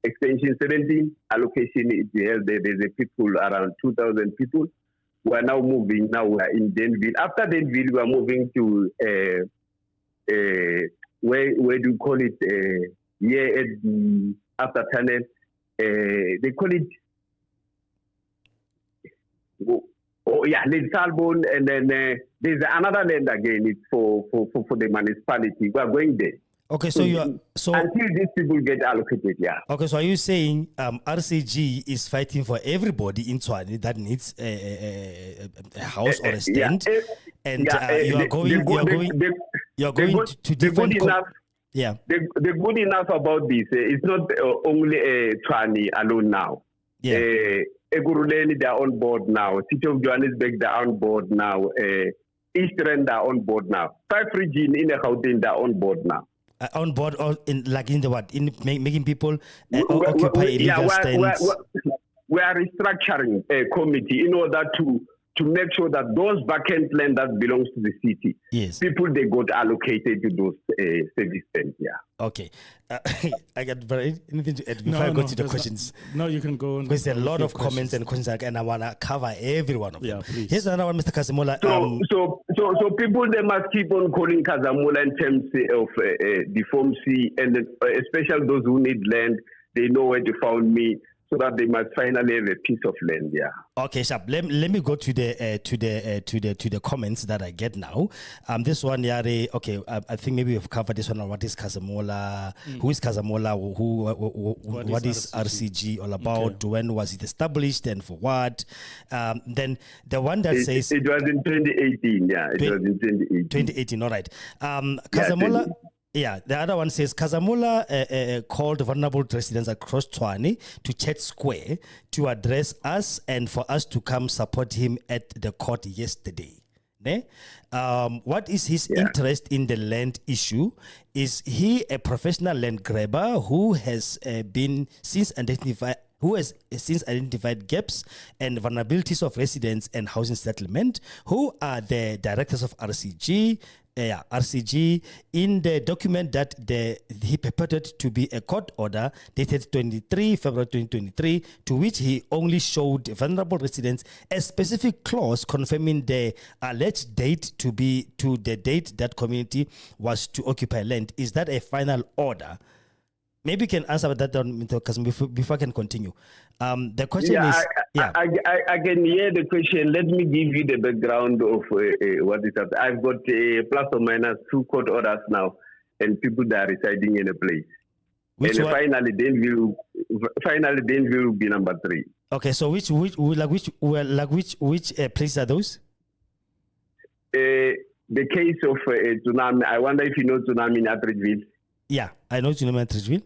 extension 17 allocation. There's a people around 2,000 people. We are now moving. Now we are in Danville. After Danville, we are moving to where do you call it? Here at the after tunnel. They call it. Oh yeah, Lake Salbon, and then there's another land again. It's for the municipality. We are going there. Okay, so until these people get allocated, yeah. Okay, so are you saying RCG is fighting for everybody in Tshwane that needs a house or a stand, and you are going to different. Yeah, the good enough about this. It's not only Tshwane alone now. Yeah. Eguruleni, they are on board now. City of Johannesburg, they are on board now. Eastern, they are on board now. 5 regions in the Gauteng, they are on board now. On board, or in the what? In making people occupy illegal stands. We are restructuring a committee in order to make sure that those vacant land that belongs to the city, yes, people they got allocated to those service stands. Yeah. Okay. I got anything to add before I go to the questions? No, you can go on. Because there are a lot of comments and questions, and I want to cover every one of them. Yeah, please. Here's another one, Mr. Kahzamula. So people, they must keep on calling Kahzamula in terms of the Form C, and especially those who need land, they know where to find me, so that they must finally have a piece of land. Yeah. Okay, Sharp. Let me go to the comments that I get now. This one, okay. I think maybe we've covered this one on what is Kahzamula, who is Kahzamula, what is RCG all about, okay, when was it established, and for what? Then the one that says it was in 2018. Yeah, it was in 2018. 2018. All right. Kahzamula. Yeah, the other one says Kahzamula called vulnerable residents across Tshwane to Chat Square to address us and for us to come support him at the court yesterday. What is his interest in the land issue? Is he a professional land grabber who has since identified gaps and vulnerabilities of residents and housing settlement? Who are the directors of RCG? RCG, in the document that he purported to be a court order dated 23 February 2023, to which he only showed vulnerable residents a specific clause confirming the alleged date to be to the date that community was to occupy land. Is that a final order? Maybe you can answer that before I can continue. The question is... I can hear the question. Let me give you the background of what is that. I've got plus or minus 2 court orders now, and people that are residing in a place. Finally, Danville will be number 3. Okay, so which places are those? The case of tsunami. I wonder if you know tsunami in Alfred. Yeah, I know tsunami in Alfred.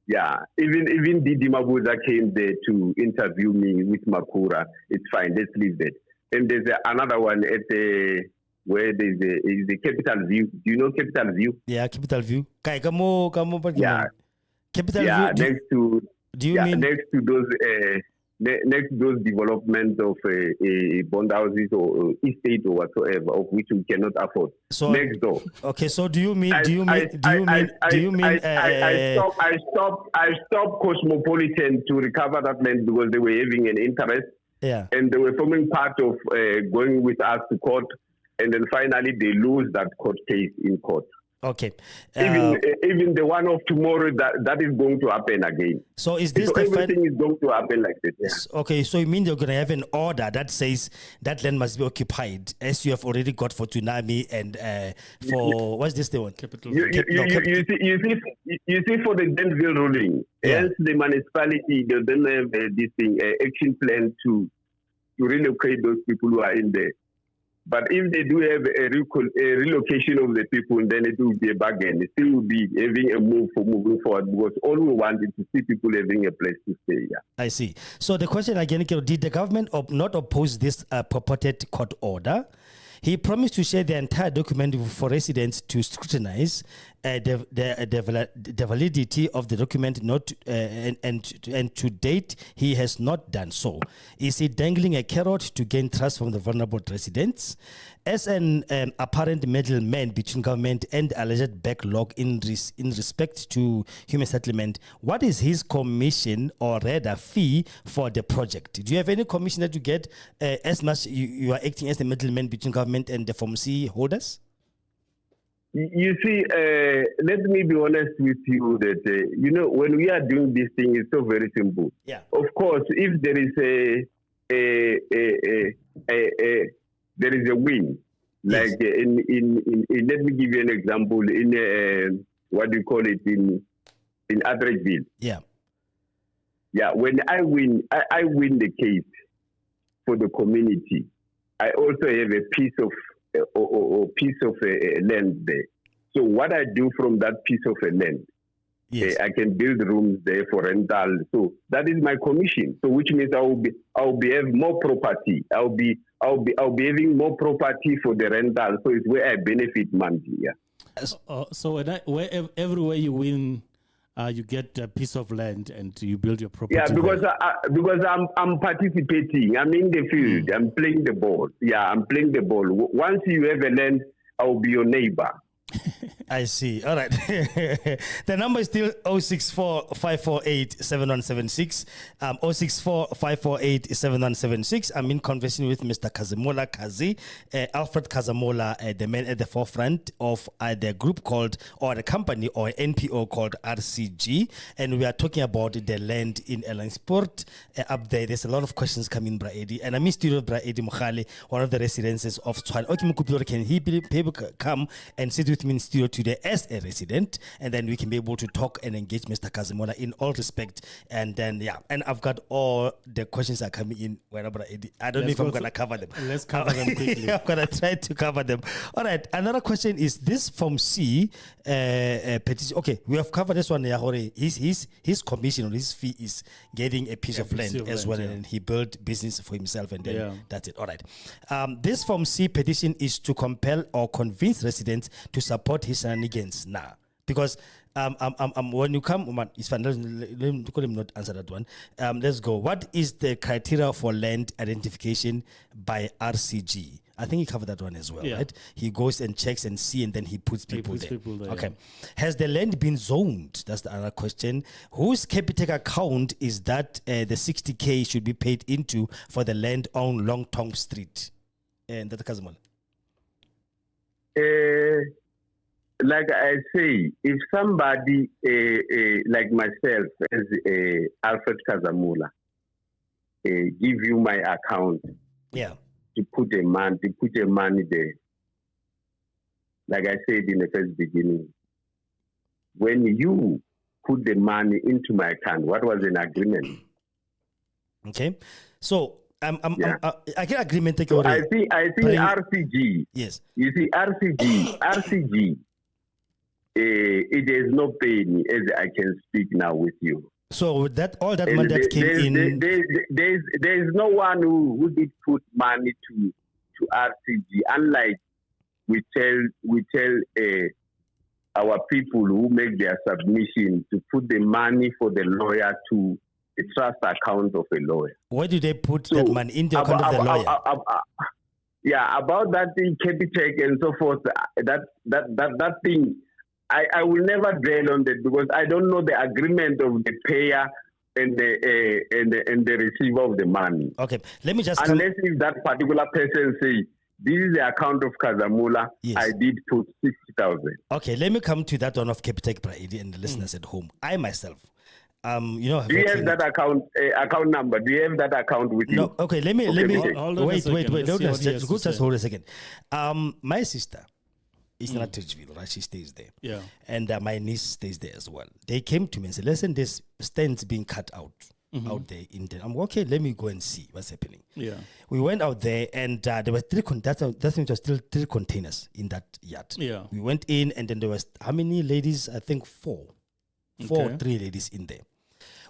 Yeah. Even Didi Mabuza came there to interview me with Makura. It's fine. Let's leave that. And there's another one at where there's the Capital View. Do you know Capital View? Yeah, Capital View. Capital View. Do you mean next to those developments of bond houses or estate or whatsoever, of which we cannot afford. So next door. Okay, so do you mean? I stopped Cosmopolitan to recover that land because they were having an interest. Yeah. And they were forming part of going with us to court, and then finally they lose that court case in court. Okay. Even the one of tomorrow, that is going to happen again. So is this everything is going to happen like this? Yeah. Okay, so you mean you're going to have an order that says that land must be occupied, as you have already got for tsunami and for what's this the one? You see, for the Danville ruling, else the municipality doesn't have this thing action plan to relocate those people who are in there. But if they do have a relocation of the people, then it will be a bargain. It still will be having a move for moving forward, because all we want is to see people having a place to stay. Yeah. I see. So the question again, did the government not oppose this purported court order? He promised to share the entire document for residents to scrutinize the validity of the document. And to date, he has not done so. Is he dangling a carrot to gain trust from the vulnerable residents? As an apparent middleman between government and alleged backlog in respect to human settlement, what is his commission or rather fee for the project? Do you have any commission that you get as much you are acting as a middleman between government and the pharmacy holders? You see, let me be honest with you that, when we are doing this thing, it's so very simple. Yeah. Of course, if there is there is a win. Like in let me give you an example. In what do you call it in Adrejville? Yeah. Yeah. When I win the case for the community. I also have a piece of land there. So what I do from that piece of land, I can build rooms there for rental. So that is my commission. So which means I'll be having more property. I'll be having more property for the rental. So it's where I benefit monthly. Yeah. So everywhere you win, you get a piece of land and you build your property. Yeah, because I'm participating. I'm in the field. I'm playing the ball. Yeah, I'm playing the ball. Once you have a land, I'll be your neighbor. I see. All right. The number is still 064-548-7176. 064-548-7176. I'm in conversation with Mr. Khazy, Alfred Kahzamula, the man at the forefront of the group called, or the company or NPO called RCG. And we are talking about the land in Elandsport up there. There's a lot of questions coming, Bra Eddie. And I'm in studio with Bra Eddie Mukhale, one of the residences of Tshwane. Okay, can he come and sit with with me in studio today as a resident, and then we can be able to talk and engage Mr. Kahzamula in all respect. And then, and I've got all the questions are coming in whenever I don't know if I'm going to cover them. Let's cover them quickly. I'm going to try to cover them. All right. Another question is this Form C petition. Okay, we have covered this one. His commission or his fee is getting a piece of land as well, and he built business for himself, and then that's it. All right. This Form C petition is to compel or convince residents to support his shenanigans now, because when you come, it's fine. Let him not answer that one. Let's go. What is the criteria for land identification by RCG? I think he covered that one as well, right? He goes and checks and see, and then he puts people there. Okay. Has the land been zoned? That's the other question. Whose Capitec account is that the 60K should be paid into for the land on Long Tong Street? And that's Kahzamula. Like I say, if somebody like myself, as Alfred Kahzamula, give you my account, to put a money there. Like I said in the first beginning, when you put the money into my account, what was an agreement? Okay, so I get agreement. So I think RCG. Yes, you see RCG. It has no pain as I can speak now with you. So that all that money that came in, there's no one who did put money to RCG. Unlike we tell our people who make their submission to put the money for the lawyer to the trust account of a lawyer. Where do they put that money? In the account of the lawyer? About that thing, Capitec and so forth. That thing. I will never dwell on that because I don't know the agreement of the payer and the receiver of the money. Okay, let me just unless if that particular person say this is the account of Kahzamula, I did put 60,000. Okay, let me come to that one of Capitec Brady and the listeners at home. I myself, do you have that account number? Do you have that account with you? No. Okay, let me wait. Just hold a second. My sister is in Atteridgeville, right? She stays there. Yeah. And my niece stays there as well. They came to me and said, listen, there's stands being cut out there in the... I'm okay, let me go and see what's happening. Yeah. We went out there and there were still three containers in that yard. Yeah. We went in and then there was, how many ladies? I think four or three ladies in there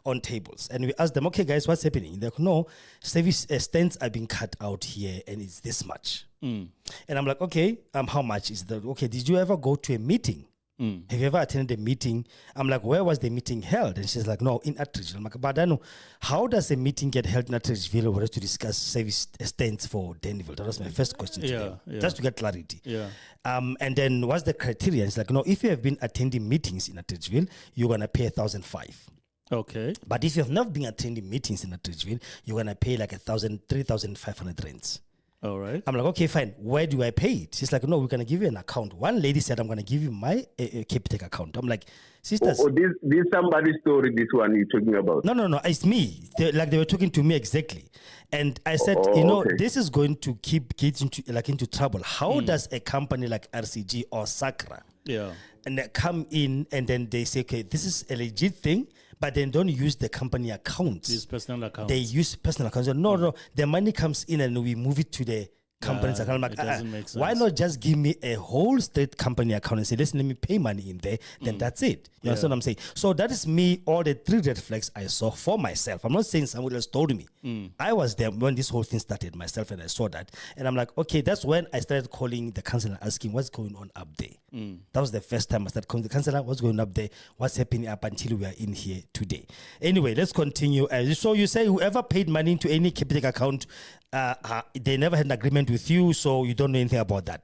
on tables. And we asked them, okay, guys, what's happening? They're like, no, service stands are being cut out here and it's this much. And I'm like, okay, how much is that? Okay, did you ever go to a meeting? Have you ever attended a meeting? I'm like, where was the meeting held? And she's like, no, in Atteridgeville. I'm like, but I know, how does a meeting get held in Atteridgeville for us to discuss service stands for Danville? That was my first question to them, just to get clarity. Yeah. And then what's the criteria? It's like, no, if you have been attending meetings in Atteridgeville, you're going to pay 1,500. Okay. But if you have not been attending meetings in Atteridgeville, you're going to pay like 3,500 rands. All right. I'm like, okay, fine. Where do I pay it? She's like, no, we're going to give you an account. One lady said, I'm going to give you my Capitec account. I'm like, sisters. This somebody's story, this one you're talking about. No, it's me. They were talking to me exactly. And I said, this is going to keep kids into trouble. How does a company like RCG or Sakra and they come in and then they say, okay, this is a legit thing, but then don't use the company accounts. These personal accounts. They use personal accounts. No, the money comes in and we move it to the company's account. I'm like, it doesn't make sense. Why not just give me a whole straight company account and say, listen, let me pay money in there, then that's it. You understand what I'm saying? So that is me, all the 3 red flags I saw for myself. I'm not saying someone else told me. I was there when this whole thing started myself and I saw that. And I'm like, okay, that's when I started calling the councillor asking what's going on up there. That was the first time I started calling the councillor, what's going up there, what's happening up until we are in here today. Anyway, let's continue. So you say whoever paid money into any Capitec account, they never had an agreement with you, so you don't know anything about that.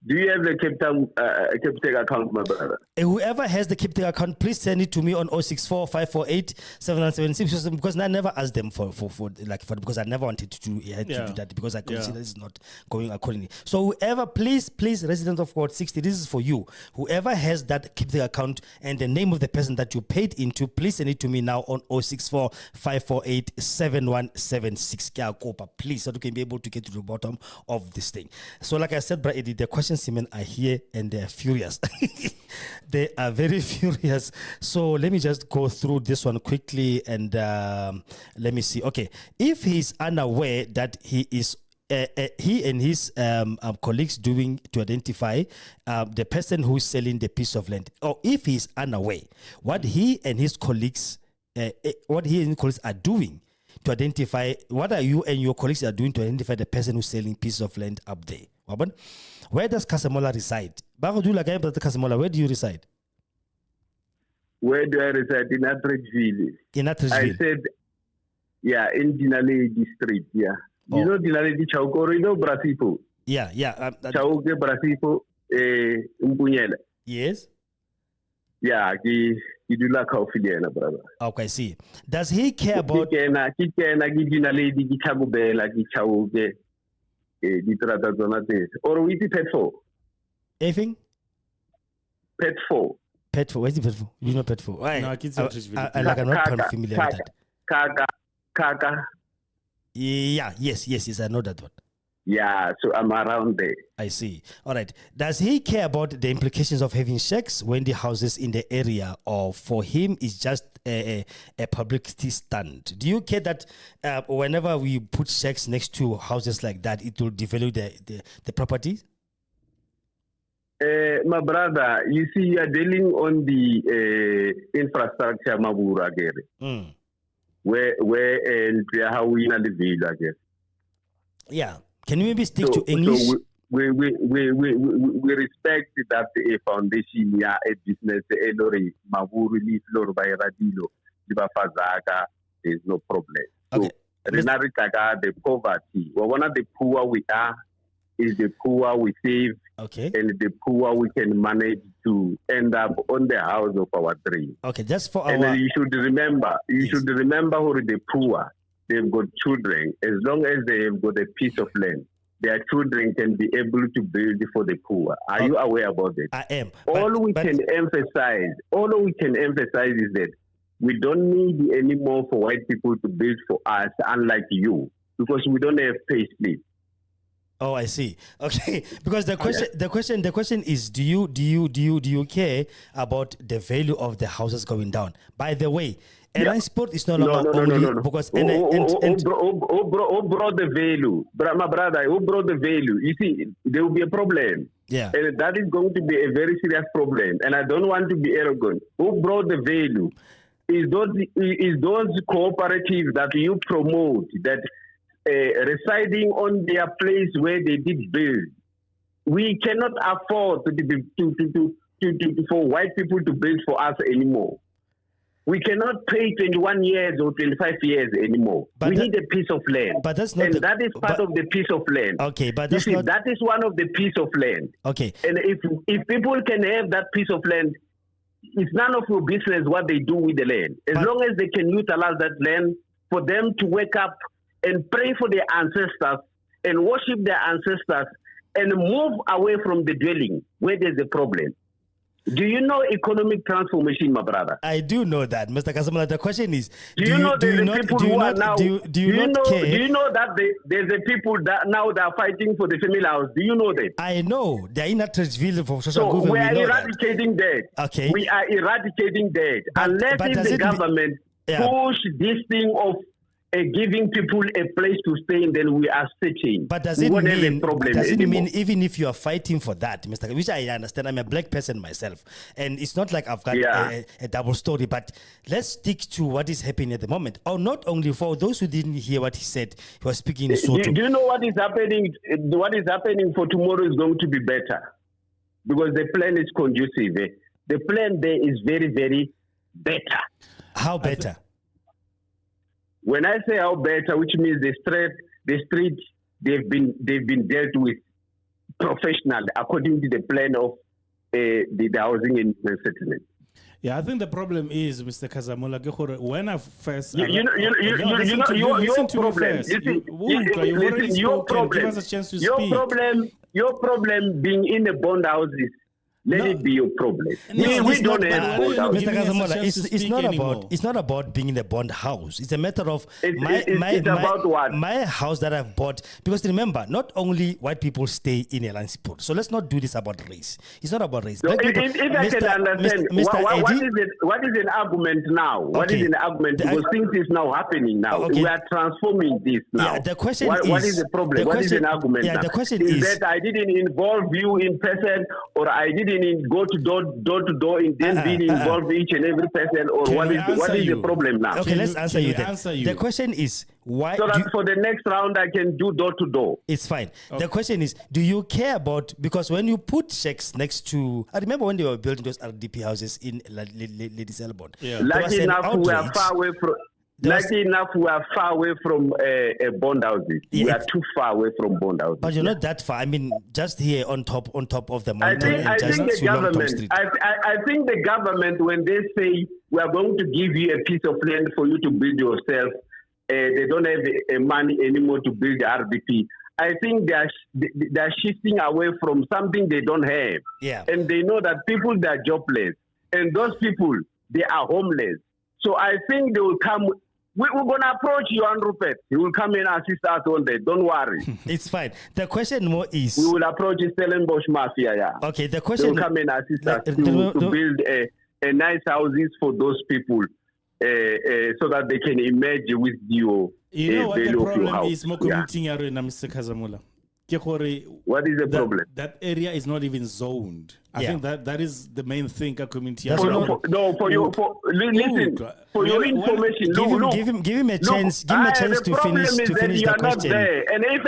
Do you have the Capitec account, my brother? Whoever has the Capitec account, please send it to me on 064 548 7976 because I never asked them for because I never wanted to do that because I consider this is not going accordingly. So whoever, please, resident of Ward 60, this is for you. Whoever has that Capitec account and the name of the person that you paid into, please send it to me now on 064 548 7176. Please, so we can be able to get to the bottom of this thing. So like I said, Brady, the question seamen are here and they are furious. They are very furious. So let me just go through this one quickly and let me see. Okay, if he's unaware that he is he and his colleagues doing to identify the person who is selling the piece of land, or if he's unaware what he and his colleagues are doing to identify, what are you and your colleagues are doing to identify the person who's selling piece of land up there? Where does Kahzamula reside? Where do you reside? Where do I reside? In Atteridgeville. In Atteridgeville. I said, yeah, in Dinaledi Street, yeah. Oh. You know Dinaledi Chauko, you know Brasipo? Yeah. Chauke, Brasipo, Mpunyele. Yes. Yeah, he do like how brother. Okay, see. Does he care about... Or we pet for? Anything? Pet for. Pet for? Where's the pet for? You know pet for? No, I'm not familiar with that. Kaka. Yeah, yes, I know that one. Yeah, so I'm around there. I see. All right. Does he care about the implications of having shacks when the houses in the area, or for him is just a publicity stunt? Do you care that whenever we put shacks next to houses like that, it will devalue the properties? My brother, you see, you are dealing on the infrastructure, Mabura, where how we in the I guess. Yeah. Can you maybe stick to English? So we respect that a foundation, yeah, a business, a lorry, Maburu, Lor by Radilo, Fazaka, there's no problem. Okay. So, the poverty. Well, one of the poor we are is the poor we save, okay, and the poor we can manage to end up on the house of our dream. Okay, just for and our... you should remember, who the poor. They've got children. As long as they have got a piece of land, their children can be able to build for the poor. Are you aware about it? I am. All we can emphasize is that we don't need anymore for white people to build for us, unlike you, because we don't have pay slip. Oh, I see. Okay, because the question is, do you care about the value of the houses going down? By the way, sport is no longer no. Because brought the value, my brother? Who brought the value? You see, there will be a problem. Yeah, and that is going to be a very serious problem. And I don't want to be arrogant. Who brought the value? Is those cooperatives that you promote that residing on their place where they did build. We cannot afford for white people to build for us anymore. We cannot pay 21 years or 25 years anymore. We need a piece of land. But that's not, that is part of the piece of land. Okay, but that's not, that is one of the piece of land. Okay. And if people can have that piece of land, it's none of your business what they do with the land. As long as they can utilize that land for them to wake up and pray for their ancestors and worship their ancestors and move away from the dwelling where there's a problem. Do you know economic transformation, my brother? I do know that, Mr. Kahzamula. The question is, do you know there's people who are now? Do you know that there's a people that now they are fighting for the family house? Do you know that? I know they're in Atteridgeville for social movement. So we are eradicating that. Okay, we are eradicating that unless if the government push this thing of giving people a place to stay, and then we are searching. But does it mean even if you are fighting for that, Mr. Which I understand, I'm a black person myself, and it's not like I've got a double story. But let's stick to what is happening at the moment. Or not only for those who didn't hear what he said, he was speaking in Soto. Do you know what is happening? What is happening for tomorrow is going to be better because the plan is conducive. The plan there is very, very better. How better? When I say how better, which means the street, they've been dealt with professionally according to the plan of the housing and settlement. Yeah, I think the problem is, Mr. Kahzamula, when I first... Your problem being in the bond houses Let it be your problem. We don't have bond houses. Mr. Kahzamula, it's not about being in a bond house. It's a matter of about what? My house that I've bought. Because remember, not only white people stay in Elansport. So let's not do this about race. It's not about race. So if I can understand, what is an argument now? What is an argument? Because things is now happening now. We are transforming this now. Yeah, the question what is the problem? What is an argument now? The question is that I didn't involve you in person, or I didn't go to door to door in Danville, involve each and every person, or what is the problem now? Okay, let's answer you then. The question is why? So that for the next round I can do door to door. It's fine. Okay. The question is, do you care about, because when you put shacks next to, I remember when they were building those RDP houses in Lady Selborn. Yeah. Lucky enough, we are far away from. We are far away from bond houses. We are too far away from bond houses. But you're not that far. I mean, just here on top of the mountain. I think the government, when they say we are going to give you a piece of land for you to build yourself, they don't have money anymore to build the RDP. I think they are shifting away from something they don't have. Yeah. And they know that people, they are jobless. And those people, they are homeless. So I think they will come. We're going to approach Johan Rupert. He will come and assist us on that. Don't worry. It's fine. The question more is... We will approach Stellenbosch Mafia, yeah. Okay, the question... They will come and assist us to build a nice houses for those people so that they can emerge with you. You know what the problem is, Mr. Kahzamula? What is the problem? That area is not even zoned. I think that is the main thing a community has. For your information, give him a chance. Give him a chance to finish the question. There. And if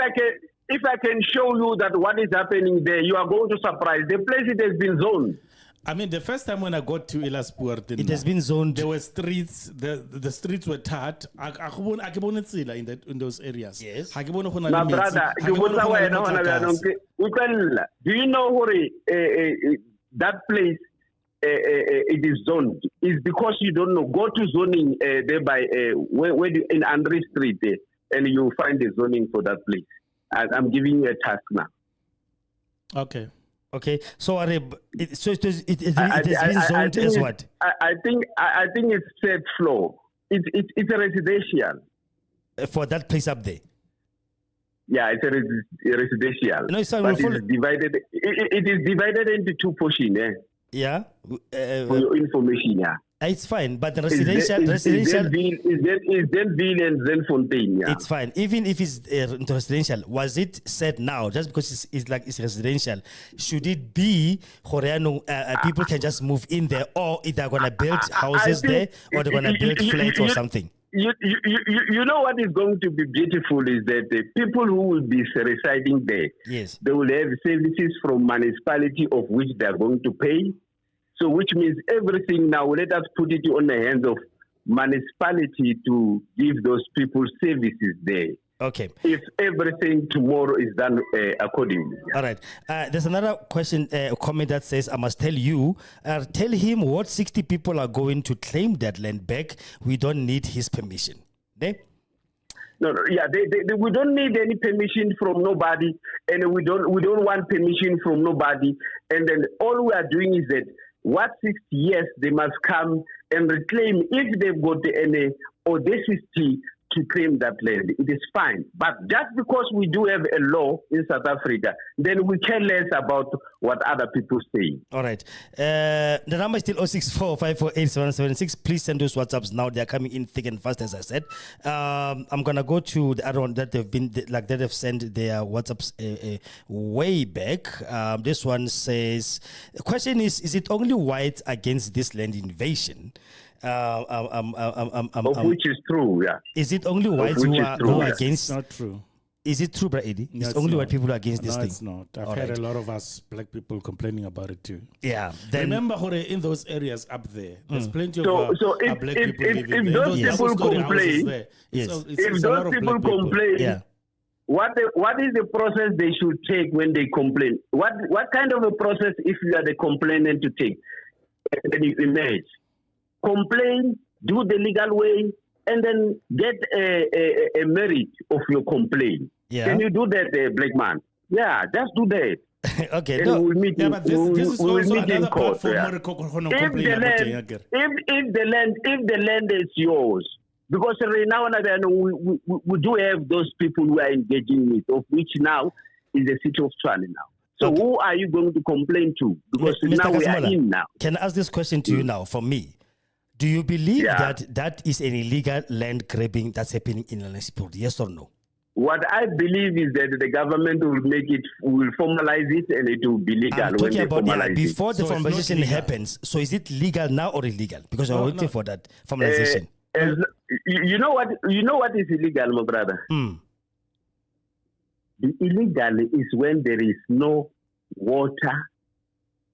I can show you that what is happening there, you are going to surprise. The place it has been zoned. I mean, the first time when I got to Elasport, it has been zoned. There were streets. The streets were tarred. In those areas. Yes. My brother, do you know where that place it is zoned? It's because you don't know. Go to zoning there by in Andre Street and you find the zoning for that place. I'm giving you a task now. Okay. Okay, so it has been zoned as what? I think it's third floor. It's a residential for that place up there. Yeah, it's a residential. No, sorry, but it's divided. It is divided into two portions. Yeah. For your information, yeah. It's fine, but the residential is Danville and Zenfontein. Yeah. It's fine, even if it's residential. Was it said now just because it's residential? Should it be people can just move in there, or if they're gonna build houses there, or they're gonna build flats or something? You know what is going to be beautiful is that the people who will be residing there, yes, they will have services from municipality of which they are going to pay. So which means everything now, let us put it on the hands of municipality to give those people services there. Okay. If everything tomorrow is done accordingly. All right. There's another question, comment that says, I must tell you, tell him what 60 people are going to claim that land back. We don't need his permission. Okay? No, yeah, we don't need any permission from nobody, and we don't want permission from nobody. And then all we are doing is that what 6 years they must come and reclaim if they've got any audacity to claim that land. It is fine. But just because we do have a law in South Africa, then we care less about what other people say. All right. The number is still 064548776. Please send those WhatsApps now. They're coming in thick and fast, as I said. I'm going to go to the other one that they've sent their WhatsApps way back. This one says, the question is it only whites against this land invasion? Which is true, yeah. Is it only whites who are against? It's not true. Is it true, Brad Eddie? No, it's only white people who are against this thing. No, it's not. I've heard a lot of us black people complaining about it too. Yeah. Remember, in those areas up there, there's plenty of black people living there. If those people complain, if those people complain, yeah. What is the process they should take when they complain? What kind of a process if you are the complainant to take? Then you emerge. Complain, do the legal way, and then get a merit of your complaint. Yeah. Can you do that, black man? Yeah, just do that. Okay, and no. we'll meet Yeah, in, but this is we'll also meet in another court. platform Yeah. where If the land is yours, because right now we do have those people who are engaging with, of which now is the city of Tshwane now. So who are you going to complain to? Because Mr. now we are Kahzamula, in now. can I ask this question to you now, for me? Do you believe that is an illegal land grabbing that's happening in Johannesburg? Yes or no? What I believe is that the government will formalize it, and it will be legal. I'm talking about before the So formalization happens. So is it legal now or illegal? Because I'm waiting for that formalization. You know what is illegal, my brother? The illegal is when there is no water,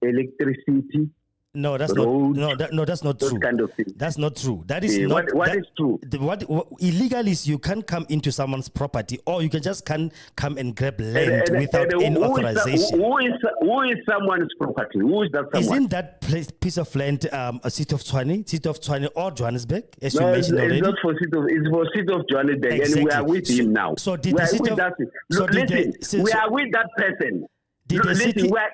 electricity. No, that's roads, not. No, that's not true. Kind of thing. That's not true. That is not. What is true? What illegal is you can't come into someone's property, or you can just can't come and grab land without any authorization. Who is someone's property? Who is that someone? Isn't that piece of land a city of Tshwane or Johannesburg? As you mentioned already. It's not for city of Johannesburg, exactly. And we are with him now. So did we the city we are with that person. Listen, we are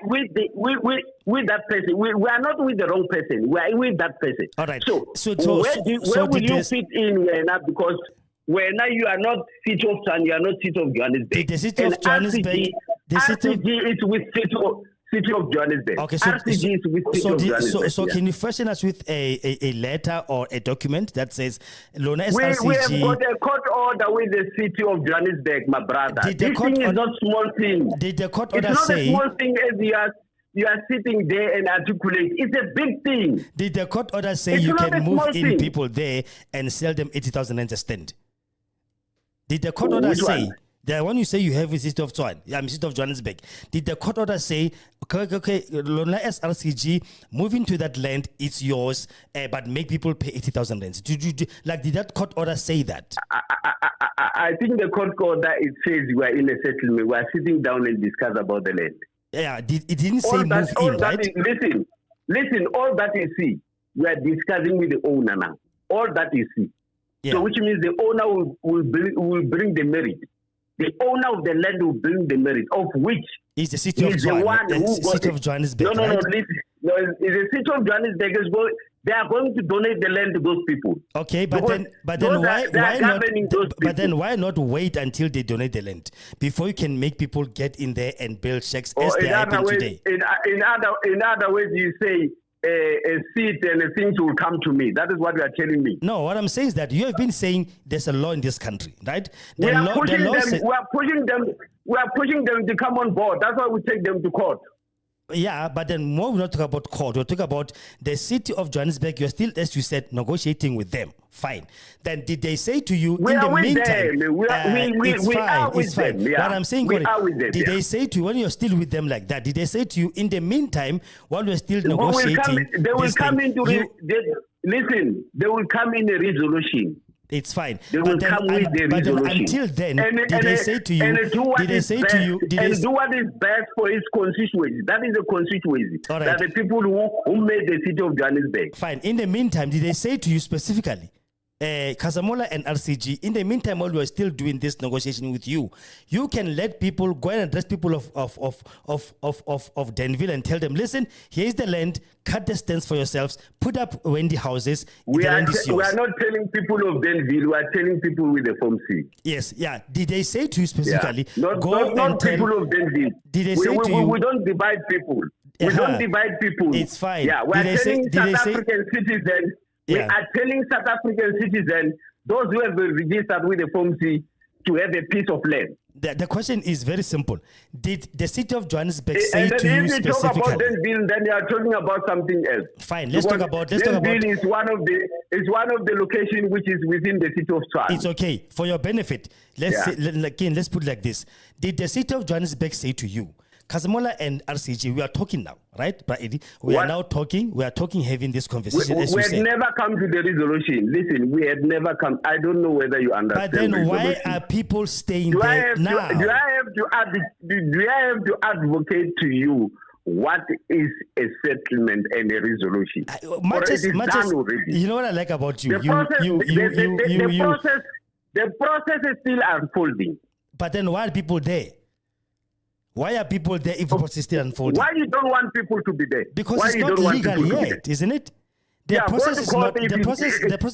with that person. We are not with the wrong person. We are with that person. All right. So where will you fit in now? Because now you are not city of Tshwane, you are not city of Johannesburg. Did the city of Johannesburg? RCG is with city of Johannesburg. Okay, so RCG is with city of Johannesburg. So can you freshen us with a letter or a document that says Lona is we RCG? We have got a court order with the city of Johannesburg, my brother. This thing is not small thing. Did the court order say? It's not a small thing as you are sitting there and articulate. It's a big thing. Did the court order say you can move in people there and sell them 80,000 rand a stand? Did the court order say? The one you say you have is city of Tshwane, city of Johannesburg. Did the court order say, okay, Lona SRCG, move into that land, it's yours, but make people pay 80,000 rand? Did that court order say that? I think the court order, it says we are in a settlement. We are sitting down and discuss about the land. Yeah, it didn't say move in, right? Listen, all that you see, we are discussing with the owner now. All that you see. Yeah. So which means the owner will bring the merit. The owner of the land will bring the merit, of which is the city of Tshwane, city of Johannesburg. No, listen. No, it's the city of Johannesburg. They are going to donate the land to those people. Okay, but then why not wait until they donate the land before you can make people get in there and build shacks as they are happening today? In other ways, you say a seat and things will come to me. That is what you are telling me. No, what I'm saying is that you have been saying there's a law in this country, right? We are pushing them to come on board. That's why we take them to court. Yeah, but then more we're not talking about court. We're talking about the city of Johannesburg. You're still, as you said, negotiating with them. Fine. Then did they say to you in the meantime? It's fine. Yeah. What I'm saying, did they say to you when you're still with them like that? Did they say to you in the meantime while we're still negotiating? They will come into listen. They will come in a resolution. It's fine. They will come with the resolution. Until then, did they say to you? Do what is best for his constituency. That is the constituency. Right. That the people who made the city of Johannesburg. Fine. In the meantime, did they say to you specifically, Kahzamula and RCG, in the meantime, while we are still doing this negotiation with you, you can let people go and address people of Danville and tell them, listen, here's the land, cut the stands for yourselves, put up Wendy houses. We are not telling people of Danville, we are telling people with the Form C. Yes, yeah. Did they say to you specifically? Yeah. Not people of Danville. Did they say to you? We don't divide people. We don't divide people. It's fine. Yeah, we are telling South African citizens. We are telling South African citizens, those who have registered with the Form C, to have a piece of land. The question is very simple. Did the city of Johannesburg say to you specifically? If you talk about Danville, then you are talking about something else. Fine, let's talk about. Danville is one of the locations which is within the city of Tshwane. It's okay for your benefit. Let's put it like this. Did the city of Johannesburg say to you, Kahzamula and RCG, we are talking now, right? We are talking, having this conversation. We had never come to the resolution. Listen, we had never come. I don't know whether you understand. But then why are people staying there now? Do I have to advocate to you what is a settlement and a resolution? Much as, you know what I like about you? The process is still unfolding. But then why are people there? Why are people there if the process is still unfolding? Why you don't want people to be there? Because Why it's you not don't want legal people to be yet, isn't it? The process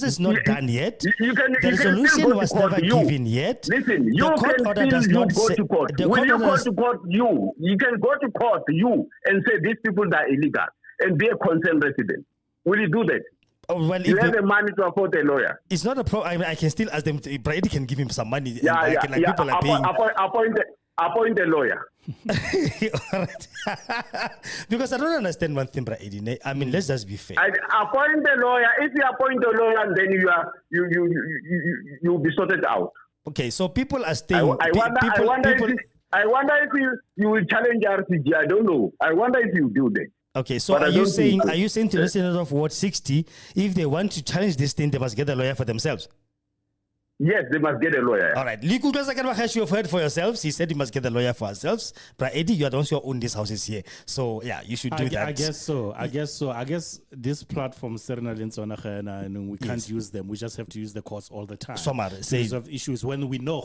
is not done yet. The resolution was never given yet. Listen, the you court can order still does not go to court. When you go to court, you can go to court, and say these people are illegal and be a concerned resident. Will you do that? Well, you have the money to afford a lawyer. It's not a problem. I mean, I can still ask them. Brady can give him some money. People are paying. Appoint a lawyer. Because I don't understand one thing, Brady. I mean, let's just be fair. Appoint a lawyer. If you appoint a lawyer, then you'll be sorted out. Okay, so people are staying. I wonder if you will challenge RCG. I don't know. I wonder if you do that. Okay, so are you saying to the residents of Ward 60, if they want to challenge this thing, they must get a lawyer for themselves? Yes, they must get a lawyer. All right. You have heard for yourselves. He said he must get a lawyer for ourselves. But Eddie, you are the ones who own these houses here. So, yeah, you should do that. I guess so. I guess this platform, and we can't use them. We just have to use the courts all the time. Because of issues when we know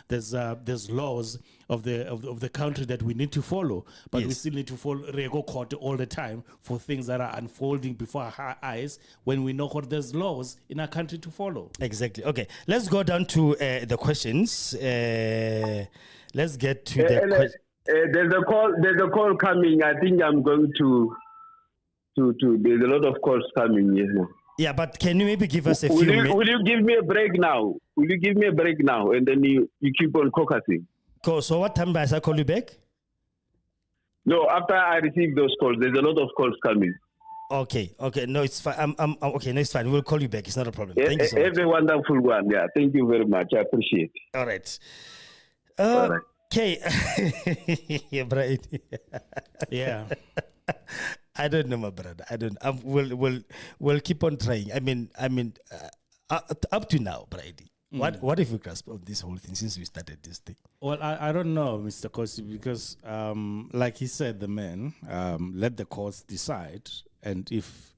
there's laws of the country that we need to follow, but we still need to follow Rego court all the time for things that are unfolding before our eyes when we know there's laws in our country to follow. Exactly. Okay, let's go down to the questions. Let's get to the questions. There's a call coming. I think I'm going to there's a lot of calls coming here. Yeah, but can you maybe give us a few minutes? Will you give me a break now? Will you give me a break now? And then you keep on focusing. Cool. So what time does I call you back? No, after I receive those calls, there's a lot of calls coming. Okay. No, it's fine. Okay, no, it's fine. We'll call you back. It's not a problem. Thank you so much. Have a wonderful one. Yeah, thank you very much. I appreciate it. All right. Okay. Yeah, right. Yeah. I don't know, my brother. I don't. We'll keep on trying. I mean, up to now, Brady. What if we grasp on this whole thing since we started this thing? Well, I don't know, Mr. Kgosi, because like he said, the man, let the courts decide, and if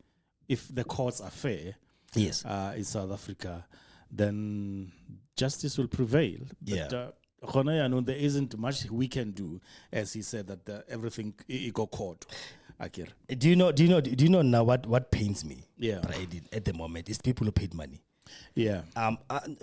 the courts are fair, yes, in South Africa, then justice will prevail. But, there isn't much we can do, as he said that everything go court. Do you know now what pains me? Yeah, Brady, at the moment is people who paid money. Yeah.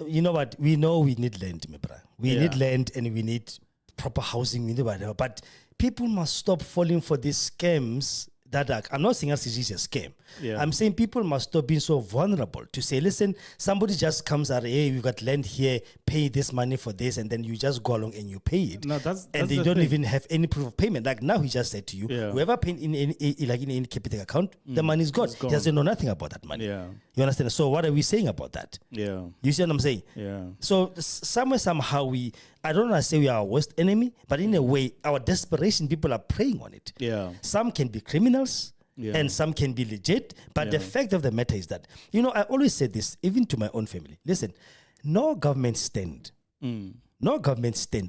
You know what? We know we need land, my brother. We need land and we need proper housing. We need whatever. But people must stop falling for these scams that are, I'm not saying RCG is a scam. Yeah. I'm saying people must stop being so vulnerable to say, listen, somebody just comes out, hey, we've got land here, pay this money for this, and then you just go along and you pay it. No, that's and they don't even have any proof of payment. Like now he just said to you, whoever paid in any capital account, the money is gone. He doesn't know nothing about that money. Yeah. You understand? So what are we saying about that? Yeah. You see what I'm saying? Yeah. So somehow I don't want to say we are our worst enemy, but in a way, our desperation, people are preying on it. Yeah. Some can be criminals. Yeah. And some can be legit. But the fact of the matter is that, I always say this, even to my own family. Listen, no government stand,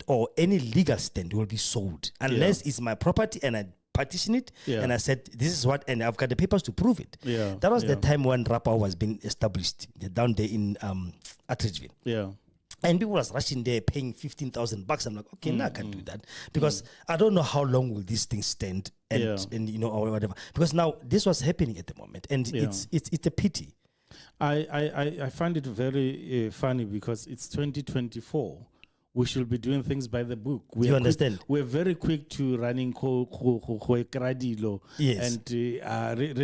or any legal stand will be sold unless it's my property and I partition it and I said, this is what, and I've got the papers to prove it. Yeah. That was the time when Rapa was being established down there in Atteridgeville. Yeah. And people was rushing there paying $15,000. I'm like, okay, now I can't do that because I don't know how long will these things stand and or whatever. Because now this was happening at the moment, and it's a pity. I find it very funny because it's 2024. We should be doing things by the book. You understand? We're very quick to running and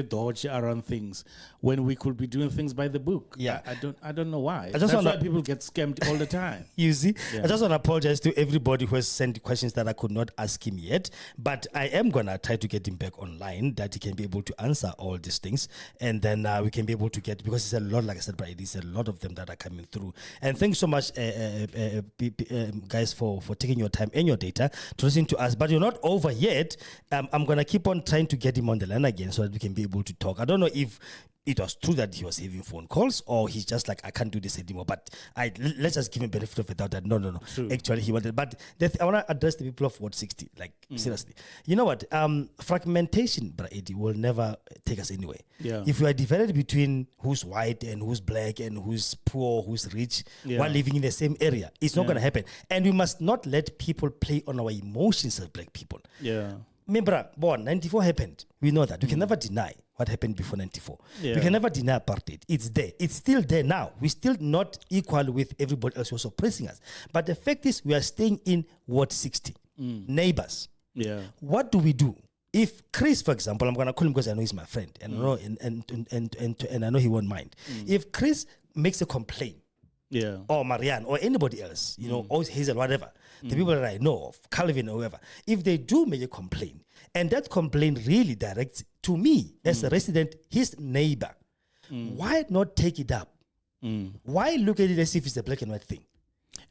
dodge around things when we could be doing things by the book. Yeah, I don't know why. That's why people get scammed all the time. You see, I just want to apologize to everybody who has sent questions that I could not ask him yet, but I am gonna try to get him back online that he can be able to answer all these things, and then we can be able to get, because it's a lot, like I said, but it is a lot of them that are coming through. And thanks so much, guys, for taking your time and your data to listen to us. But you're not over yet. I'm going to keep on trying to get him on the line again so that we can be able to talk. I don't know if it was true that he was having phone calls, or he's just like, I can't do this anymore. But let's just give him benefit of the doubt that no. True. Actually, he wanted. But I want to address the people of Ward 60. Like, seriously. You know what? Fragmentation, Bra Eddie, will never take us anywhere. Yeah. If we are divided between who's white and who's black and who's poor, who's rich, while living in the same area, it's not going to happen. And we must not let people play on our emotions as black people. Yeah. Remember, 94 happened. We know that. We can never deny what happened before 94. Yeah. We can never deny apartheid. It's there. It's still there now. We're still not equal with everybody else who's oppressing us. But the fact is, we are staying in Ward 60. Neighbors. Yeah. What do we do? If Chris, for example, I'm going to call him because I know he's my friend, and I know and I know he won't mind. If Chris makes a complaint, or Marianne, or anybody else, or Hazel, whatever, the people that I know of, Calvin or whoever, if they do make a complaint, and that complaint really directs to me as a resident, his neighbor, why not take it up? Why look at it as if it's a black and white thing?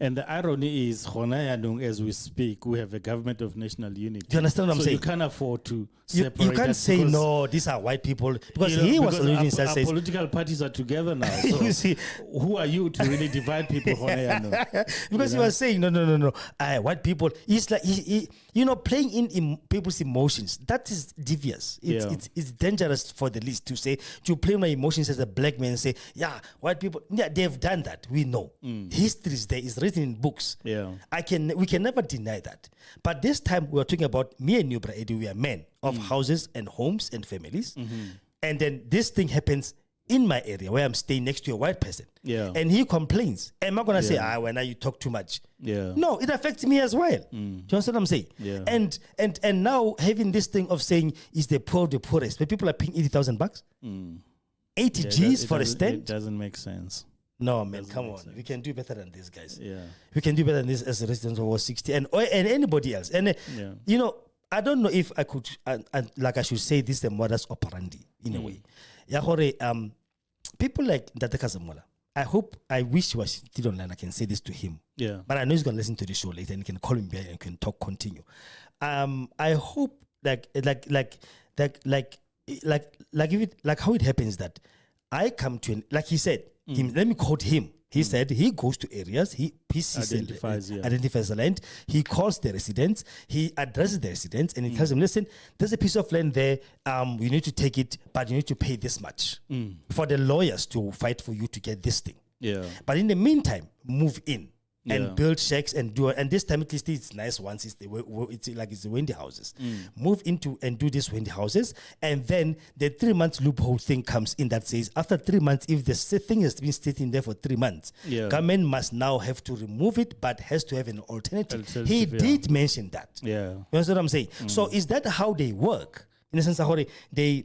And the irony is, as we speak, we have a government of national unity. Do you understand what I'm saying? You can't afford to separate. You can't say, no, these are white people. Because he was alluding to our political parties are together now. So you see, who are you to really divide people? Because he was saying, no. White people, he's like, he playing in people's emotions. That is devious. It's dangerous for the least to play my emotions as a black man and say, white people, they've done that. We know. History is there. It's written in books. Yeah. We can never deny that. But this time we are talking about me and you, Bra Eddie, we are men of houses and homes and families. And then this thing happens in my area where I'm staying next to a white person. Yeah. And he complains. Am I going to say, when you talk too much? Yeah. No, it affects me as well. Do you understand what I'm saying? Yeah. And now having this thing of saying, is the poor the poorest? But people are paying $80,000? 80 Gs for a stand? It doesn't make sense. No, man, come on. We can do better than this, guys. Yeah. We can do better than this as a resident of Ward 60 and anybody else. And, I don't know if I could, like I should say, this is the modus operandi in a way. People like Mr Khazy Kahzamula, I wish he was still online. I can say this to him. Yeah. But I know he's going to listen to the show later and he can call him back and can continue. I hope like how it happens that I come to, like he said, let me quote him. He said he goes to areas, he identifies the land, he calls the residents, he addresses the residents, and he tells them, listen, there's a piece of land there, you need to take it, but you need to pay this much for the lawyers to fight for you to get this thing. Yeah. But in the meantime, move in and build shacks and do it. And this time at least it's nice once it's the windy houses. Move into and do these windy houses, and then the 3 months loophole thing comes in that says after 3 months, if the thing has been sitting there for 3 months, government must now have to remove it, but has to have an alternative. He did mention that. Yeah. You understand what I'm saying? So is that how they work? In the sense of how they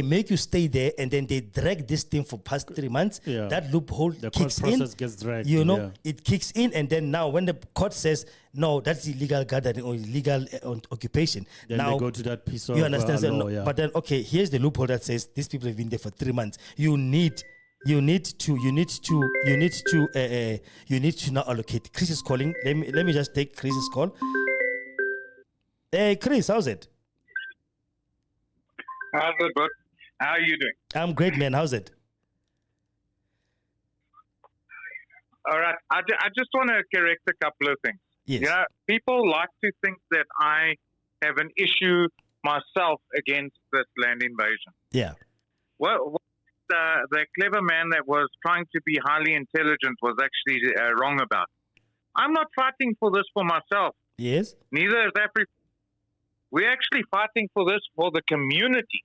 make you stay there, and then they drag this thing for past 3 months. Yeah. That loophole The kicks court in. process gets dragged. It kicks in, and then now when the court says no, that's illegal gathering or illegal occupation. Then now they go to that piece of you understand? law, But then here's the loophole that says these people have been there for 3 months. You need to now allocate. Chris is calling. Let me just take Chris's call. Hey Chris, how's it? How's it, bud? How are you doing? I'm great, man. How's it? All right. I just want to correct a couple of things. Yes. People like to think that I have an issue myself against this land invasion. Yeah. Well, the clever man that was trying to be highly intelligent was actually wrong about. I'm not fighting for this for myself. Yes. Neither is Africa. We're actually fighting for this for the community.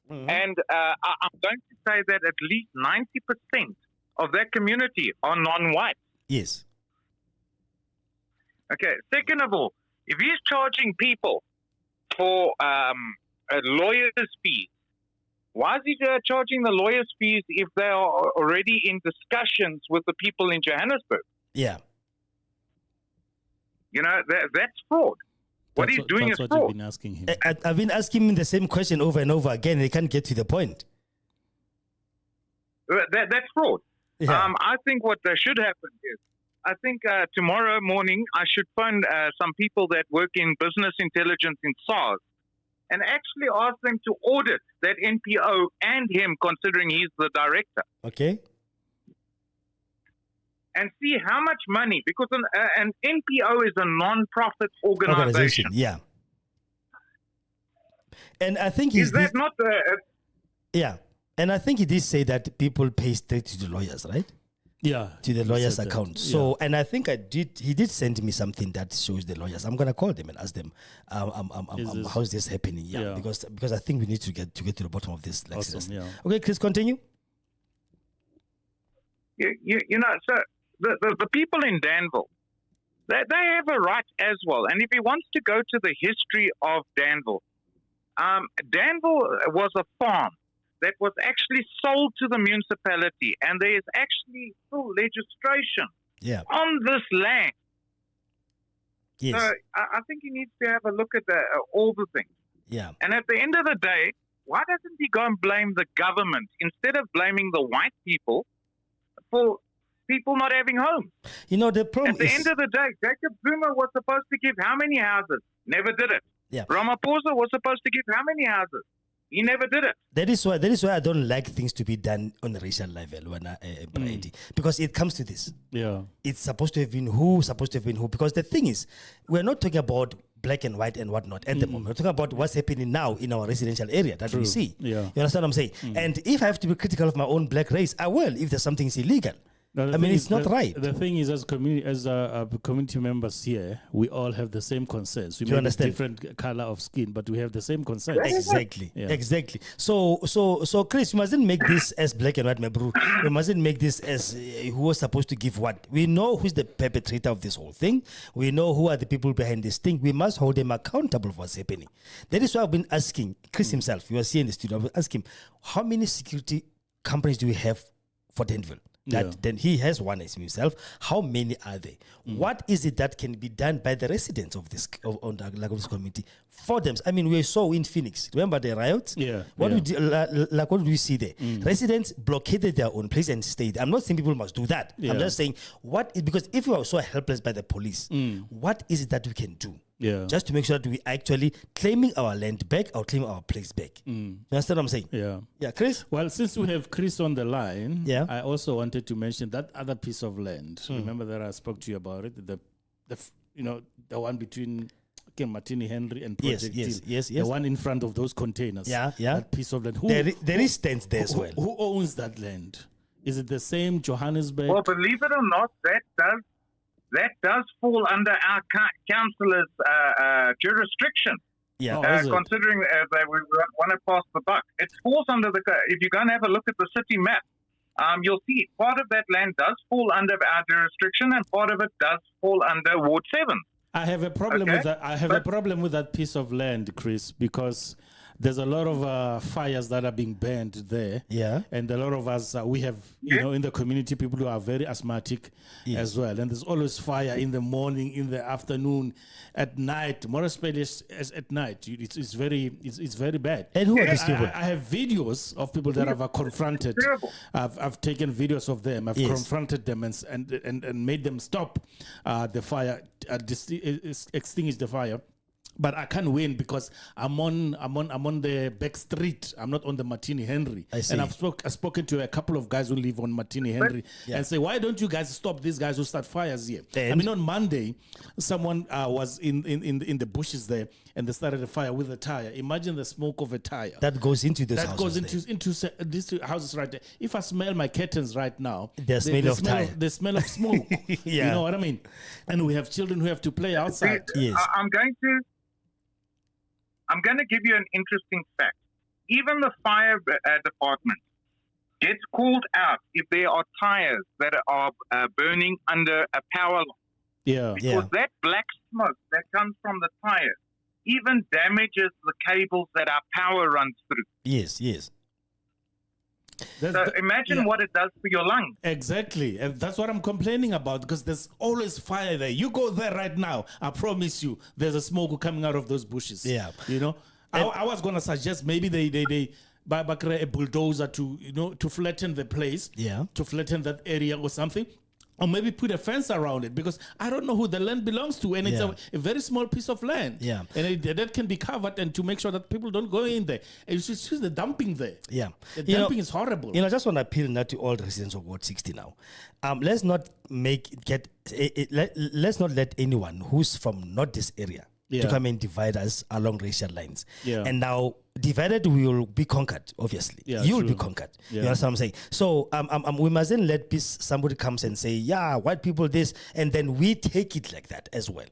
And I'm going to say that at least 90% of that community are non-white. Yes. Okay. Second of all, if he's charging people for a lawyer's fees, why is he charging the lawyer's fees if they are already in discussions with the people in Johannesburg? Yeah. That's fraud. What he's doing is fraud. You've been asking him. I've been asking him the same question over and over again. He can't get to the point. That's fraud. Yeah. I think what should happen is, I think tomorrow morning I should phone some people that work in business intelligence in SARS and actually ask them to audit that NPO and him, considering he's the director. Okay. And see how much money, because an NPO is a non-profit organization. Yeah. And I think is that not yeah. And I think he did say that people pay straight to the lawyers, right? Yeah. To the lawyer's account. So, and I think he did send me something that shows the lawyers. I'm going to call them and ask them, how's this happening? Yeah. Because I think we need to get to the bottom of this. Like, awesome, yeah. Okay, Chris, continue. You know, so the people in Danville, they have a right as well. And if he wants to go to the history of Danville, Danville was a farm that was actually sold to the municipality, and there is actually full legislation on this land. Yes. So I think he needs to have a look at all the things. Yeah. And at the end of the day, why doesn't he go and blame the government instead of blaming the white people for people not having homes? You know, the problem at the end of the day, Jacob Zuma was supposed to give how many houses? Never did it. Yeah. Ramaphosa was supposed to give how many houses? He never did it. That is why I don't like things to be done on a racial level because it comes to this. Yeah. It's supposed to have been who. Because the thing is, we're not talking about black and white and whatnot at the moment. We're talking about what's happening now in our residential area that we see. Yeah. You understand what I'm saying? And if I have to be critical of my own black race, I will if there's something is illegal. No, I mean, it's not right. The thing is, as community members here, we all have the same concerns. We Do you understand? Different color of skin, but we have the same concerns. Exactly. Yeah. Exactly. So, Chris, you mustn't make this as black and white, my bro. We mustn't make this as who was supposed to give what. We know who's the perpetrator of this whole thing. We know who are the people behind this thing. We must hold them accountable for what's happening. That is why I've been asking Chris himself. You are here in the studio. I will ask him, how many security companies do we have for Danville? Then he has one as himself. How many are there? What is it that can be done by the residents of this this community for them? I mean, we saw in Phoenix. Remember the riots? Yeah. What do we see there? Residents blockaded their own place and stayed. I'm not saying people must do that. I'm just saying because if you are so helpless by the police, what is it that we can do? Yeah. Just to make sure that we actually claiming our land back or claiming our place back. You understand what I'm saying? Yeah. Yeah, Chris? Well, since we have Chris on the line, Yeah. I also wanted to mention that other piece of land. Remember that I spoke to you about it? The one between Martini Henry and Project yes. The one in front of those containers. Yeah. That piece of land. There is tents there as well. Who owns that land? Is it the same Johannesburg? Well, believe it or not, that does fall under our councillor's jurisdiction. Yeah. Considering that we want to pass the buck. It falls under if you go and have a look at the city map, you'll see part of that land does fall under our jurisdiction and part of it does fall under Ward 7. I have a problem with that. I have a problem with that piece of land, Chris, because there's a lot of fires that are being burned there. Yeah. And a lot of us, we have, in the community, people who are very asthmatic as well. And there's always fire in the morning, in the afternoon, at night, more especially at night. It's very bad. And who are these people? I have videos of people that I've confronted. I've taken videos of them. I've confronted them and made them stop the fire, extinguish the fire. But I can't win because I'm on the back street. I'm not on the Martini Henry. I see. And I've spoken to a couple of guys who live on Martini Henry and say, why don't you guys stop these guys who start fires here? And? I mean, on Monday, someone was in the bushes there and they started a fire with a tire. Imagine the smoke of a tire. That goes into this That house. goes into these houses right there. If I smell my curtains right now, the smell of tire. The smell of smoke. Yeah. You know what I mean? And we have children who have to play outside. Yes. I'm going to give you an interesting fact. Even the fire department gets called out if there are tires that are burning under a power line. Yeah. Because that black smoke that comes from the tires even damages the cables that our power runs through. Yes. So imagine what it does for your lungs. Exactly. And that's what I'm complaining about because there's always fire there. You go there right now, I promise you, there's a smoke coming out of those bushes. Yeah. You know, I was going to suggest maybe they buy back a bulldozer to flatten the place. Yeah. To flatten that area or something. Or maybe put a fence around it, because I don't know who the land belongs to, and it's a very small piece of land. Yeah. And that can be covered, and to make sure that people don't go in there. And it's just the dumping there. Yeah. The dumping is horrible. I just want to appeal now to all the residents of Ward 60 now. Let's not let's not let anyone who's from not this area to come and divide us along racial lines. Yeah. And now divided we will be conquered, obviously. Yeah, you will true. be conquered. Yeah. You understand what I'm saying? So we mustn't let somebody comes and say, yeah, white people this, and then we take it like that as well.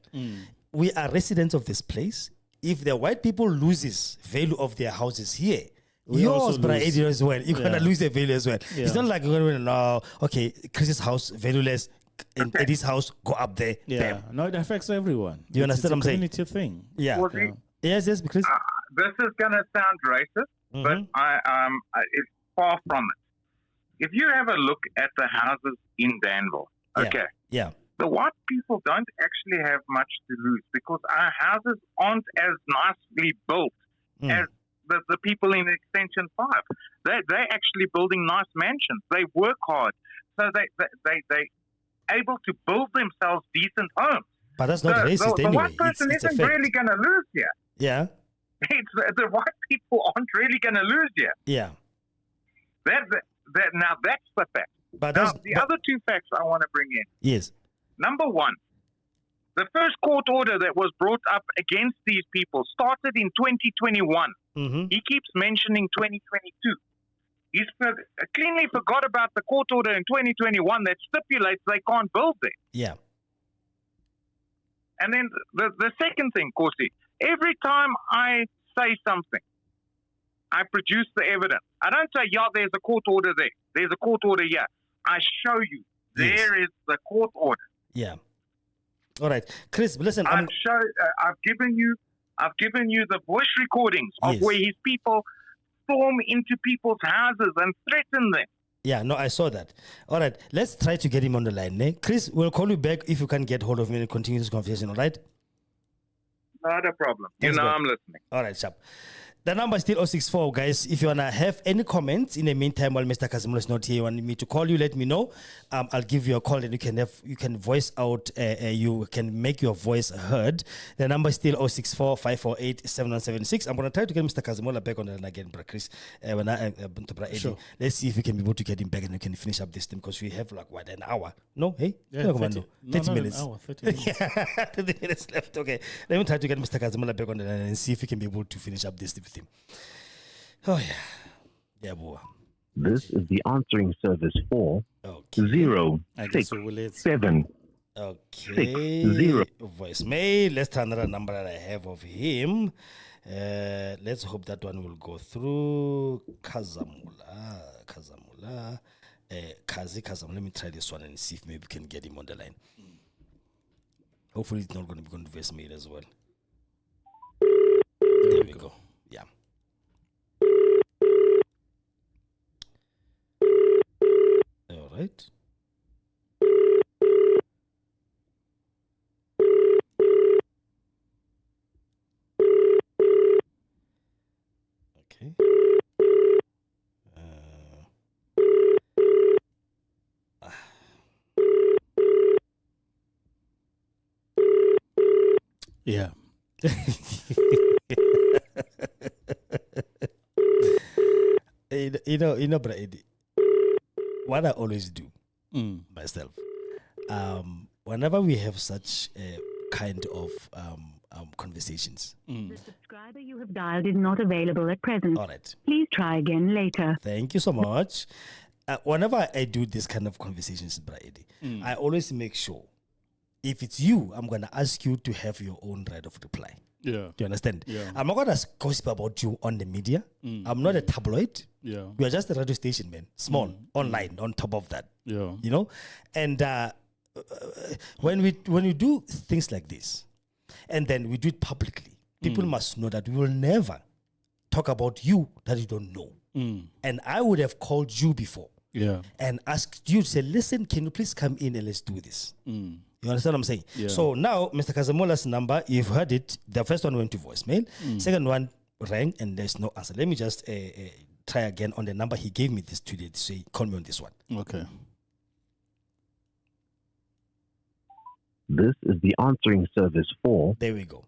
We are residents of this place. If the white people loses value of their houses here, yours, but as well, you're gonna lose the value as well. Yeah. It's not like you're gonna no, okay, Chris's house valueless, and Eddie's house go up there. Yeah, bam. no, it affects everyone. You understand what I'm saying? It's a community thing. Yeah. Well, see, Yes, Chris. this is going to sound racist, but it's far from it. If you have a look at the houses in Danville, okay, Yeah. the white people don't actually have much to lose because our houses aren't as nicely built as the people in Extension 5. They're actually building nice mansions. They work hard. So they able to build themselves decent homes. But that's not racist the anyway. white person It's a isn't fact. really going to lose here. Yeah. It's, the white people aren't really going to lose here. Yeah. Now that's the fact. But Now, that's the other two facts I want to bring in. yes. Number one, the first court order that was brought up against these people started in 2021. He keeps mentioning 2022. He's cleanly forgot about the court order in 2021 that stipulates they can't build there. Yeah. And then the second thing, Kgosi, every time I say something, I produce the evidence. I don't say, yeah, there's a court order there. There's a court order here. I show you. Yes. There is the court order. Yeah. All right. Chris, listen. I've given you the voice recordings of where his people storm into people's houses and threaten them. Yeah, no, I saw that. All right, let's try to get him on the line. Eh? Chris, we'll call you back if you can get hold of me and continue this conversation, all right? Not a problem. Thanks, I'm bro. listening. All right, sharp. The number is still 064, guys. If you want to have any comments in the meantime while Mr. Kahzamula is not here, you want me to call you, let me know. I'll give you a call and you can voice out, you can make your voice heard. The number is still 064 548 7176. I'm going to try to get Mr. Kahzamula back on the line again, Chris. Sure. Let's see if we can be able to get him back and we can finish up this thing because we have an hour. No? Hey? Yeah, No, 30 minutes. An hour, 30 minutes. 30 minutes left. Okay. Let me try to get Mr. Kahzamula back on the line and see if we can be able to finish up this thing with him. Oh, yeah. Yeah, boy. This is the answering service for 067. Okay. 60. Voicemail. Let's try another number that I have of him. Let's hope that one will go through. Kahzamula. Kahzamula. Let me try this one and see if maybe we can get him on the line. Hopefully it's not going to be going to voicemail as well. There we go. Yeah. All right. Okay. Yeah. Brother Eddie, what I always do myself, whenever we have such kind of conversations. The subscriber you have dialed is not available at present. All right. Please try again later. Thank you so much. Whenever I do this kind of conversations, Brother Eddie, I always make sure if it's you, I'm going to ask you to have your own right of reply. Yeah. Do you understand? Yeah. I'm not going to gossip about you on the media. I'm not a tabloid. Yeah. We are just a radio station, man. Small, online, on top of that. Yeah. You know? And when we do things like this, and then we do it publicly, people must know that we will never talk about you that you don't know. And I would have called you before and asked you to say, listen, can you please come in and let's do this? You understand what I'm saying? Yeah. So now, Mr. Kahzamula's number, you've heard it. The first one went to voicemail. Second one rang and there's no answer. Let me just try again on the number he gave me this today to say, call me on this one. Okay. This is the answering service for There we go.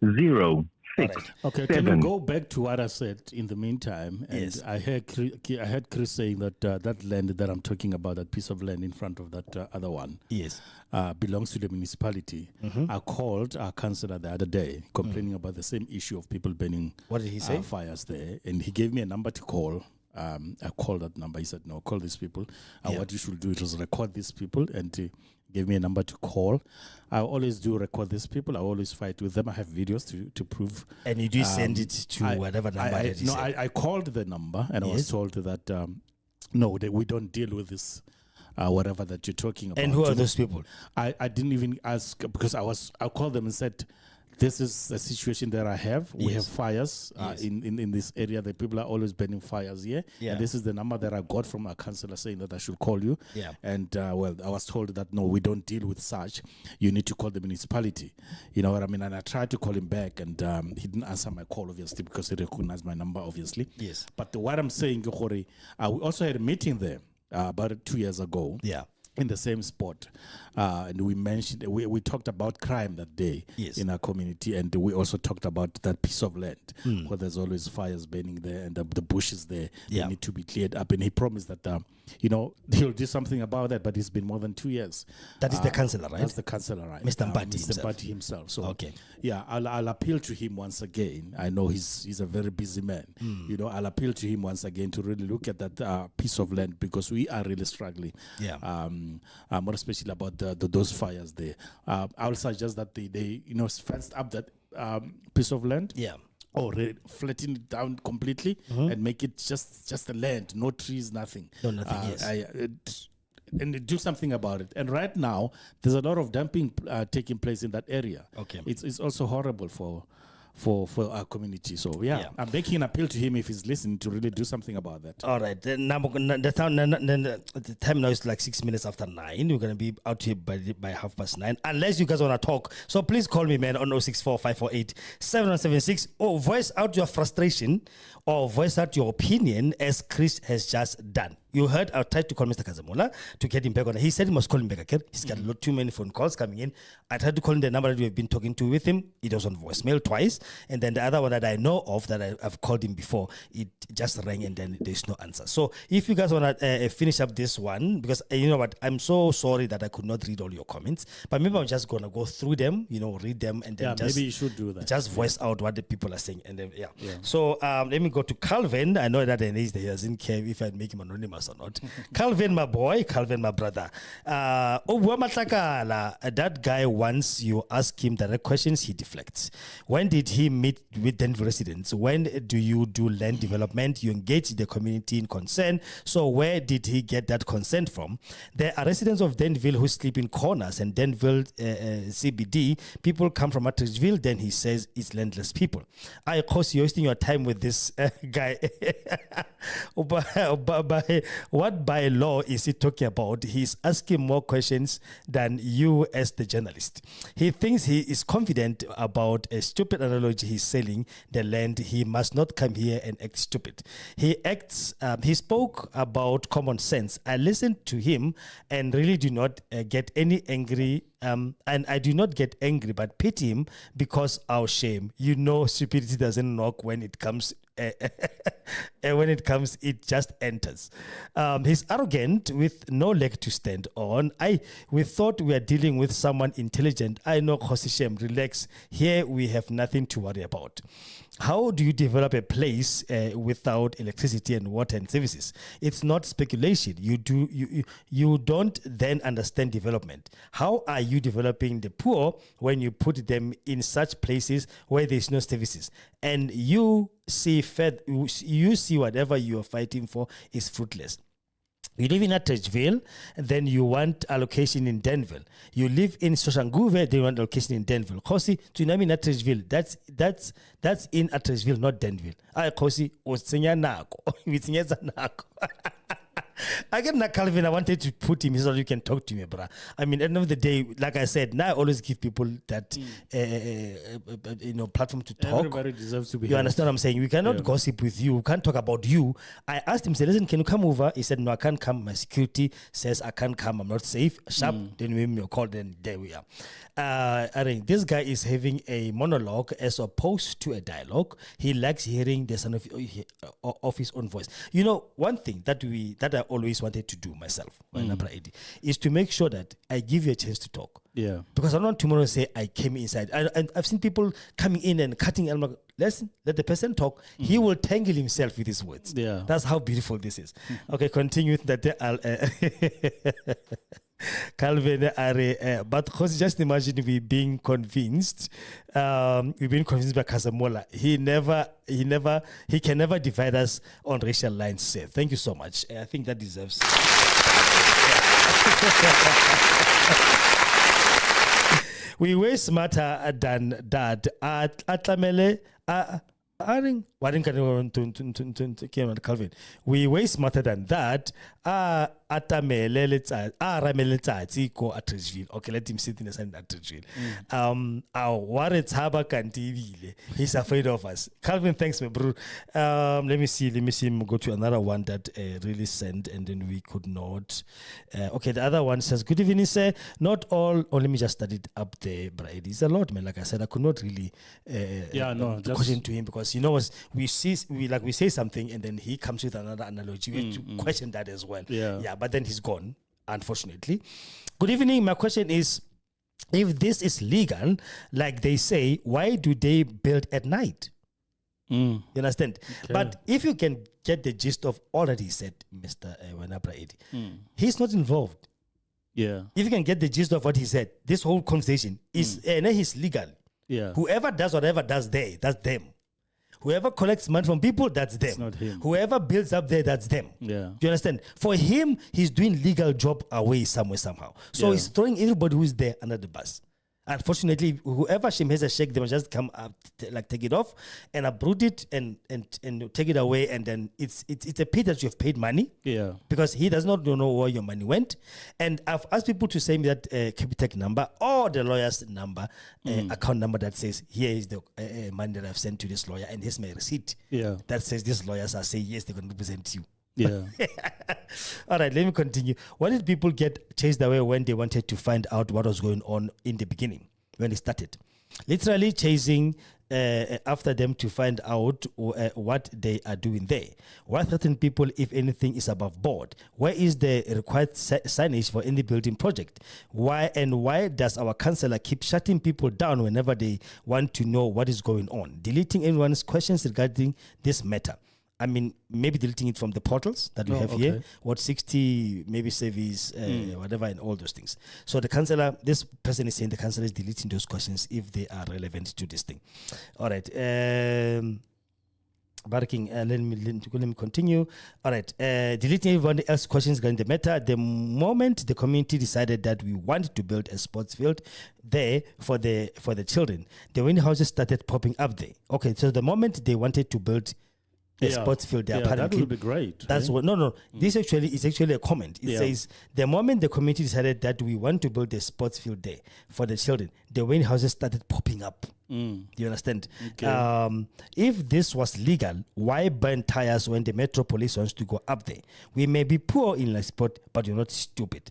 06. Okay, can you go back to what I said in the meantime? And Yes. I heard Chris saying that that land that I'm talking about, that piece of land in front of that other one, Yes. belongs to the municipality. I called our councillor the other day complaining about the same issue of people burning What did he say? fires there, and he gave me a number to call. I called that number. He said, no, call these people. What you should do is record these people, and gave me a number to call. I always do record these people. I always fight with them. I have videos to prove. And you do send it to whatever number that he said. I called the number, and I was told that, no, we don't deal with this. Whatever that you're talking about. And who are those people? I didn't even ask, because I called them and said, this is a situation that I have. We have fires in this area. The people are always burning fires here. Yeah. And this is the number that I got from a councillor saying that I should call you. Yeah. And well, I was told that no, we don't deal with such. You need to call the municipality. You know what I mean? And I tried to call him back, and he didn't answer my call, obviously, because he recognized my number, obviously. Yes. But what I'm saying, we also had a meeting there about 2 years ago. Yeah. In the same spot, and we talked about crime that day in our community, and we also talked about that piece of land where there's always fires burning there, and the bushes there they need to be cleared up. And he promised that he'll do something about that, but it's been more than 2 years. That is the councillor, right? That's the councillor, right? Mr. Mpati Mr. himself. Mpati himself. So Okay. yeah, I'll appeal to him once again. I know he's a very busy man. I'll appeal to him once again to really look at that piece of land, because we are really struggling. Yeah. More especially about those fires there. I will suggest that they fenced up that piece of land. Yeah. Or flatten it down completely and make it just a land, no trees, nothing. No, nothing. And do something about it. And right now, there's a lot of dumping taking place in that area. Okay. It's also horrible for our community. So I'm making an appeal to him, if he's listening, to really do something about that. All right. The time now is like 6 minutes after 9. We're going to be out here by 9:30, unless you guys want to talk. So please call me, man, on 064-548-7176, or voice out your frustration, or voice out your opinion, as Chris has just done. You heard I tried to call Mr. Kahzamula to get him back on. He said he must call him back again. He's got too many phone calls coming in. I tried to call him the number that we've been talking to with him. It was on voicemail twice. And then the other one that I know of that I've called him before, it just rang and then there's no answer. So if you guys want to finish up this one, because you know what, I'm so sorry that I could not read all your comments, but maybe I'm just going to go through them, read them, and then just, maybe you should do that. Just voice out what the people are saying. And then, So let me go to Calvin. I know that he doesn't care if I make him anonymous or not. Calvin, my boy, Calvin, my brother. That guy, once you ask him direct questions, he deflects. When did he meet with Danville residents? When do you do land development? You engage the community in concern. So where did he get that consent from? There are residents of Danville who sleep in corners, and Danville CBD, people come from Atteridgeville, then he says it's landless people. I, of course, you're wasting your time with this guy. What by law is he talking about? He's asking more questions than you as the journalist. He thinks he is confident about a stupid analogy he's selling the land. He must not come here and act stupid. He spoke about common sense. I listened to him and really do not get any angry. And I do not get angry, but pity him because our shame. Stupidity doesn't knock when it comes. And when it comes, it just enters. He's arrogant with no leg to stand on. We thought we are dealing with someone intelligent. I know, Kgosi FM, relax. Here we have nothing to worry about. How do you develop a place without electricity and water and services? It's not speculation. You don't then understand development. How are you developing the poor when you put them in such places where there's no services? And you see whatever you are fighting for is fruitless. You live in Atteridgeville, then you want allocation in Danville. You live in Soshanguve, then you want allocation in Danville. Kgosi, tsunami in Atteridgeville, that's in Atteridgeville, not Danville. Kgosi, Again, Calvin, I wanted to put him so you can talk to me, bro. I mean, at the end of the day, like I said, now I always give people that platform to talk. Everybody deserves to be. You understand what I'm saying? We cannot gossip with you. We can't talk about you. I asked him, say, listen, can you come over? He said, no, I can't come. My security says I can't come. I'm not safe. Sharp. Then we made me a call. Then there we are. I think this guy is having a monologue as opposed to a dialogue. He likes hearing the sound of his own voice. You know, one thing that I always wanted to do myself, is to make sure that I give you a chance to talk. Yeah. Because I don't want tomorrow to say I came inside. I've seen people coming in and cutting. I'm like, listen, let the person talk. He will tangle himself with his words. Yeah. That's how beautiful this is. Okay, continue with that. Calvin, but because just imagine we being convinced. We've been convinced by Kahzamula. He can never divide us on racial lines. Sir. Thank you so much. I think that deserves. We way smarter than that. Atlamele, Calvin. We way smarter than that. Atamele, let's go at Ridgeville. Okay, let him sit in the sand at Ridgeville. He's afraid of us. Calvin, thanks, my bro. Let me see him go to another one that really sent, and then we could not. Okay, the other one says, good evening, sir. Not all, let me just study it up there, Bride. It's a lot, man. Like I said, I could not really question to him because, we say something and then he comes with another analogy. We have to question that as well. Yeah, but then he's gone, unfortunately. Good evening. My question is, if this is legal, like they say, why do they build at night? You understand? Okay. But if you can get the gist of all that he said, Mr. Wanapra Edi, he's not involved. Yeah. If you can get the gist of what he said, this whole conversation is he's legal. Yeah. Whoever does whatever does there, that's them. Whoever collects money from people, that's them. It's not him. Whoever builds up there, that's them. Yeah. Do you understand? For him, he's doing legal job away somewhere, somehow. So he's throwing everybody who's there under the bus. Unfortunately, whoever Shem has a shake, they must just come up, take it off and uproot it and take it away. And then it's a pity that you have paid money. Yeah. Because he does not know where your money went. And I've asked people to send me that Capitec number or the lawyer's number, account number that says, here is the money that I've sent to this lawyer and here's my receipt. Yeah. That says these lawyers are saying, yes, they're going to represent you. Yeah. All right, let me continue. Why did people get chased away when they wanted to find out what was going on in the beginning, when they started? Literally chasing after them to find out what they are doing there. Why threaten people if anything is above board? Where is the required signage for any building project? Why does our councillor keep shutting people down whenever they want to know what is going on? Deleting everyone's questions regarding this matter. I mean, maybe deleting it from the portals that we have here. What 60 maybe service, whatever, and all those things. So the councillor, this person is saying the councillor is deleting those questions if they are relevant to this thing. All right. Barking. Let me continue. All right. Deleting everyone else's questions regarding the matter. The moment the community decided that we wanted to build a sports field there for the children, the wind houses started popping up there. Okay. So the moment they wanted to build a sports field there, apparently. That would be great. That's what. No. This is actually a comment. It says the moment the community decided that we want to build a sports field there for the children, the wind houses started popping up. Do you understand? Okay. If this was legal, why burn tires when the Metro Police wants to go up there? We may be poor in the sport, but you're not stupid.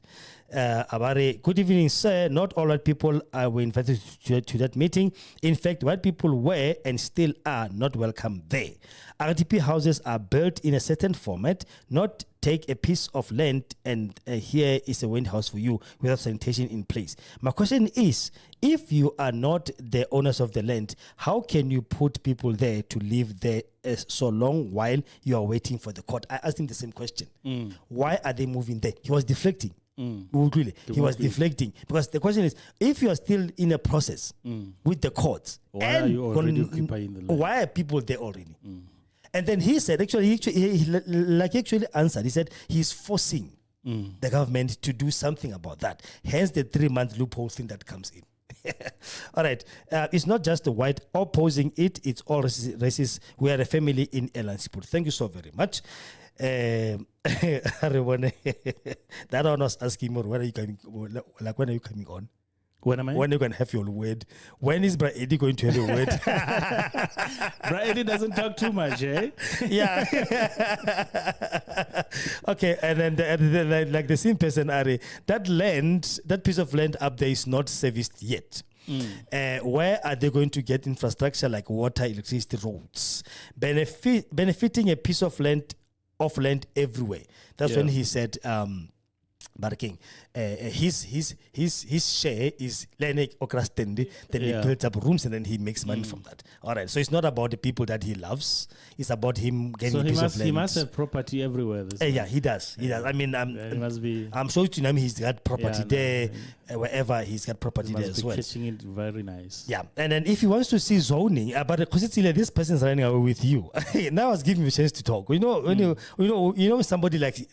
Abare, good evening, sir. Not all white people were invited to that meeting. In fact, white people were and still are not welcome there. RDP houses are built in a certain format, not take a piece of land and here is a wind house for you without sanitation in place. My question is, if you are not the owners of the land, how can you put people there to live there so long while you are waiting for the court? I asked him the same question. Why are they moving there? He was deflecting. Really, he was deflecting because the question is, if you are still in a process with the courts, why are you already occupying the land? Why are people there already? And then he said, he actually answered. He said he's forcing the government to do something about that. Hence the 3-month loophole thing that comes in. All right. It's not just the white opposing it. It's all races. We are a family in Elansport. Thank you so very much. that one was asking more, when are you coming, like when are you coming on? When am I? When are you going to have your word? When is Bra Eddie going to have a word? Bra Eddie doesn't talk too much, eh? Yeah. Okay, and then like the same person, Ari, that piece of land up there is not serviced yet. Where are they going to get infrastructure like water, electricity, roads, benefiting a piece of land everywhere? That's when he said, Barking, his share is Lenek Okrastendi, then he builds up rooms and then he makes money from that. All right, so it's not about the people that he loves, it's about him getting a piece of land. He must have property everywhere. Yeah, he does. I mean, he must be. I'm sure he's got property there, wherever he's got property there as well. Catching it very nice. Yeah, and then if he wants to see zoning, but Kgosi, this person's running away with you. Now I was giving you a chance to talk. You know, when somebody like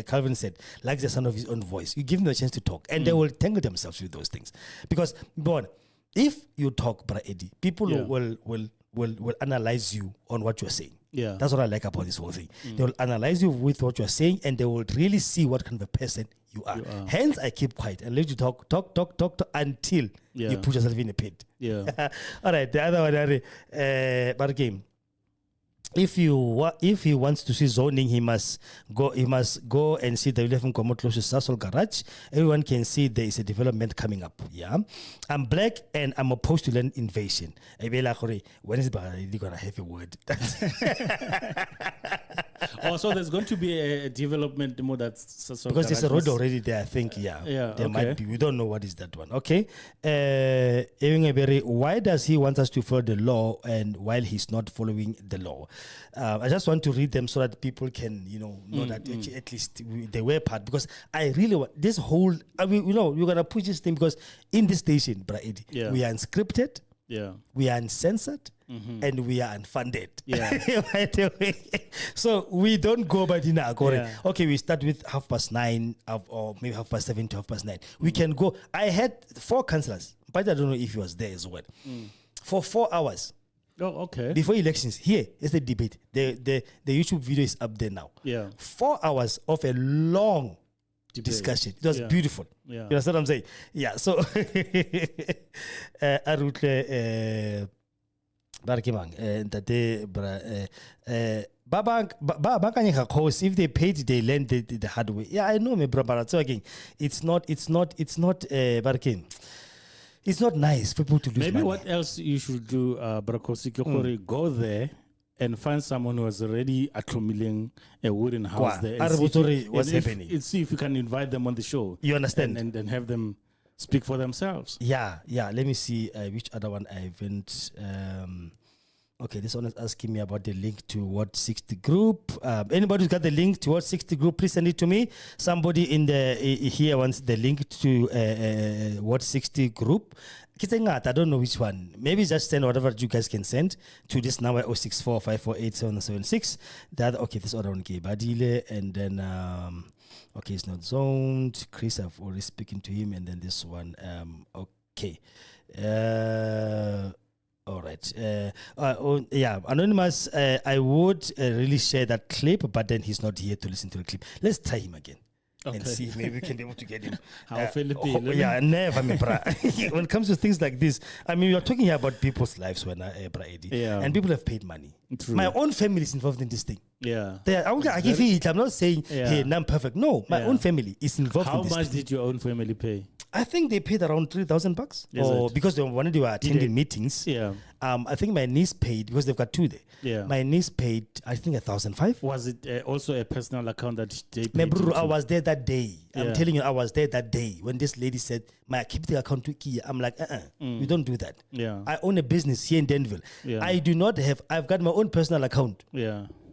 Calvin said, likes the sound of his own voice, you give them a chance to talk, and they will tangle themselves with those things. Because, if you talk, Bra Eddie, people will analyze you on what you're saying. Yeah, that's what I like about this whole thing. They will analyze you with what you're saying, and they will really see what kind of a person you are. Hence, I keep quiet and let you talk until you put yourself in a pit. Yeah. All right. The other one, Bargame. If he wants to see zoning, he must go and see the 11 Komo close to Sasol Garage. Everyone can see there is a development coming up. Yeah, I'm black and I'm opposed to land invasion. When is really gonna have a word? Also, there's going to be a development more that's Sasol because Garage there's a road already there. I think there might be. We don't know what is that one. Okay, why does he want us to follow the law and while he's not following the law? I just want to read them so that people can, know that at least they were part. Because I really want this whole. You're gonna push this thing because in this station, Bra Eddie, we are unscripted, we are uncensored, and we are unfunded. By the way, so we don't go by dinner. Okay, we start with 9:30 or maybe 7:30 to 9:30. We can go. I had 4 councillors, but I don't know if he was there as well for 4 hours. Oh, okay. Before elections, here is the debate. The YouTube video is up there now. 4 hours of a long discussion. It was beautiful. You understand what I'm saying? Yeah. So, if they paid, they lend the hard way. Yeah, I know, me bro. But so again, it's not. It's not nice for people to lose Maybe money. What else you should do, Kgosi, go there and find someone who has already accumulating a wooden house there. What's happening? And see if you can invite them on the show. You understand? And have them speak for themselves. Yeah. Let me see which other one I haven't. Okay, this one is asking me about the link to What 60 Group. Anybody who's got the link to What 60 Group, please send it to me. Somebody in the here wants the link to What 60 Group. I don't know which one. Maybe just send whatever you guys can send to this number 064548776. Okay, this other one came Badile, and then okay, it's not zoned. Chris, I've already spoken to him, and then this one. Okay. All right. Anonymous, I would really share that clip, but then he's not here to listen to the clip. Let's try him again. And see if maybe we can be able to get him. Never. When it comes to things like this, I mean, you're talking here about people's lives when and people have paid money. True. My own family is involved in this thing. Yeah. I'm not saying, hey, I'm perfect. No, my own family is involved in this. How much did your own family pay? I think they paid around $3,000 because when they were attending meetings. I think my niece paid because they've got 2 there. My niece paid, I think, $1,500. Was it also a personal account that they paid? I was there that day. I'm telling you, I was there that day when this lady said, "My keep the account to Kia." I'm like, we don't do that. I own a business here in Danville. I do not have. I've got my own personal account.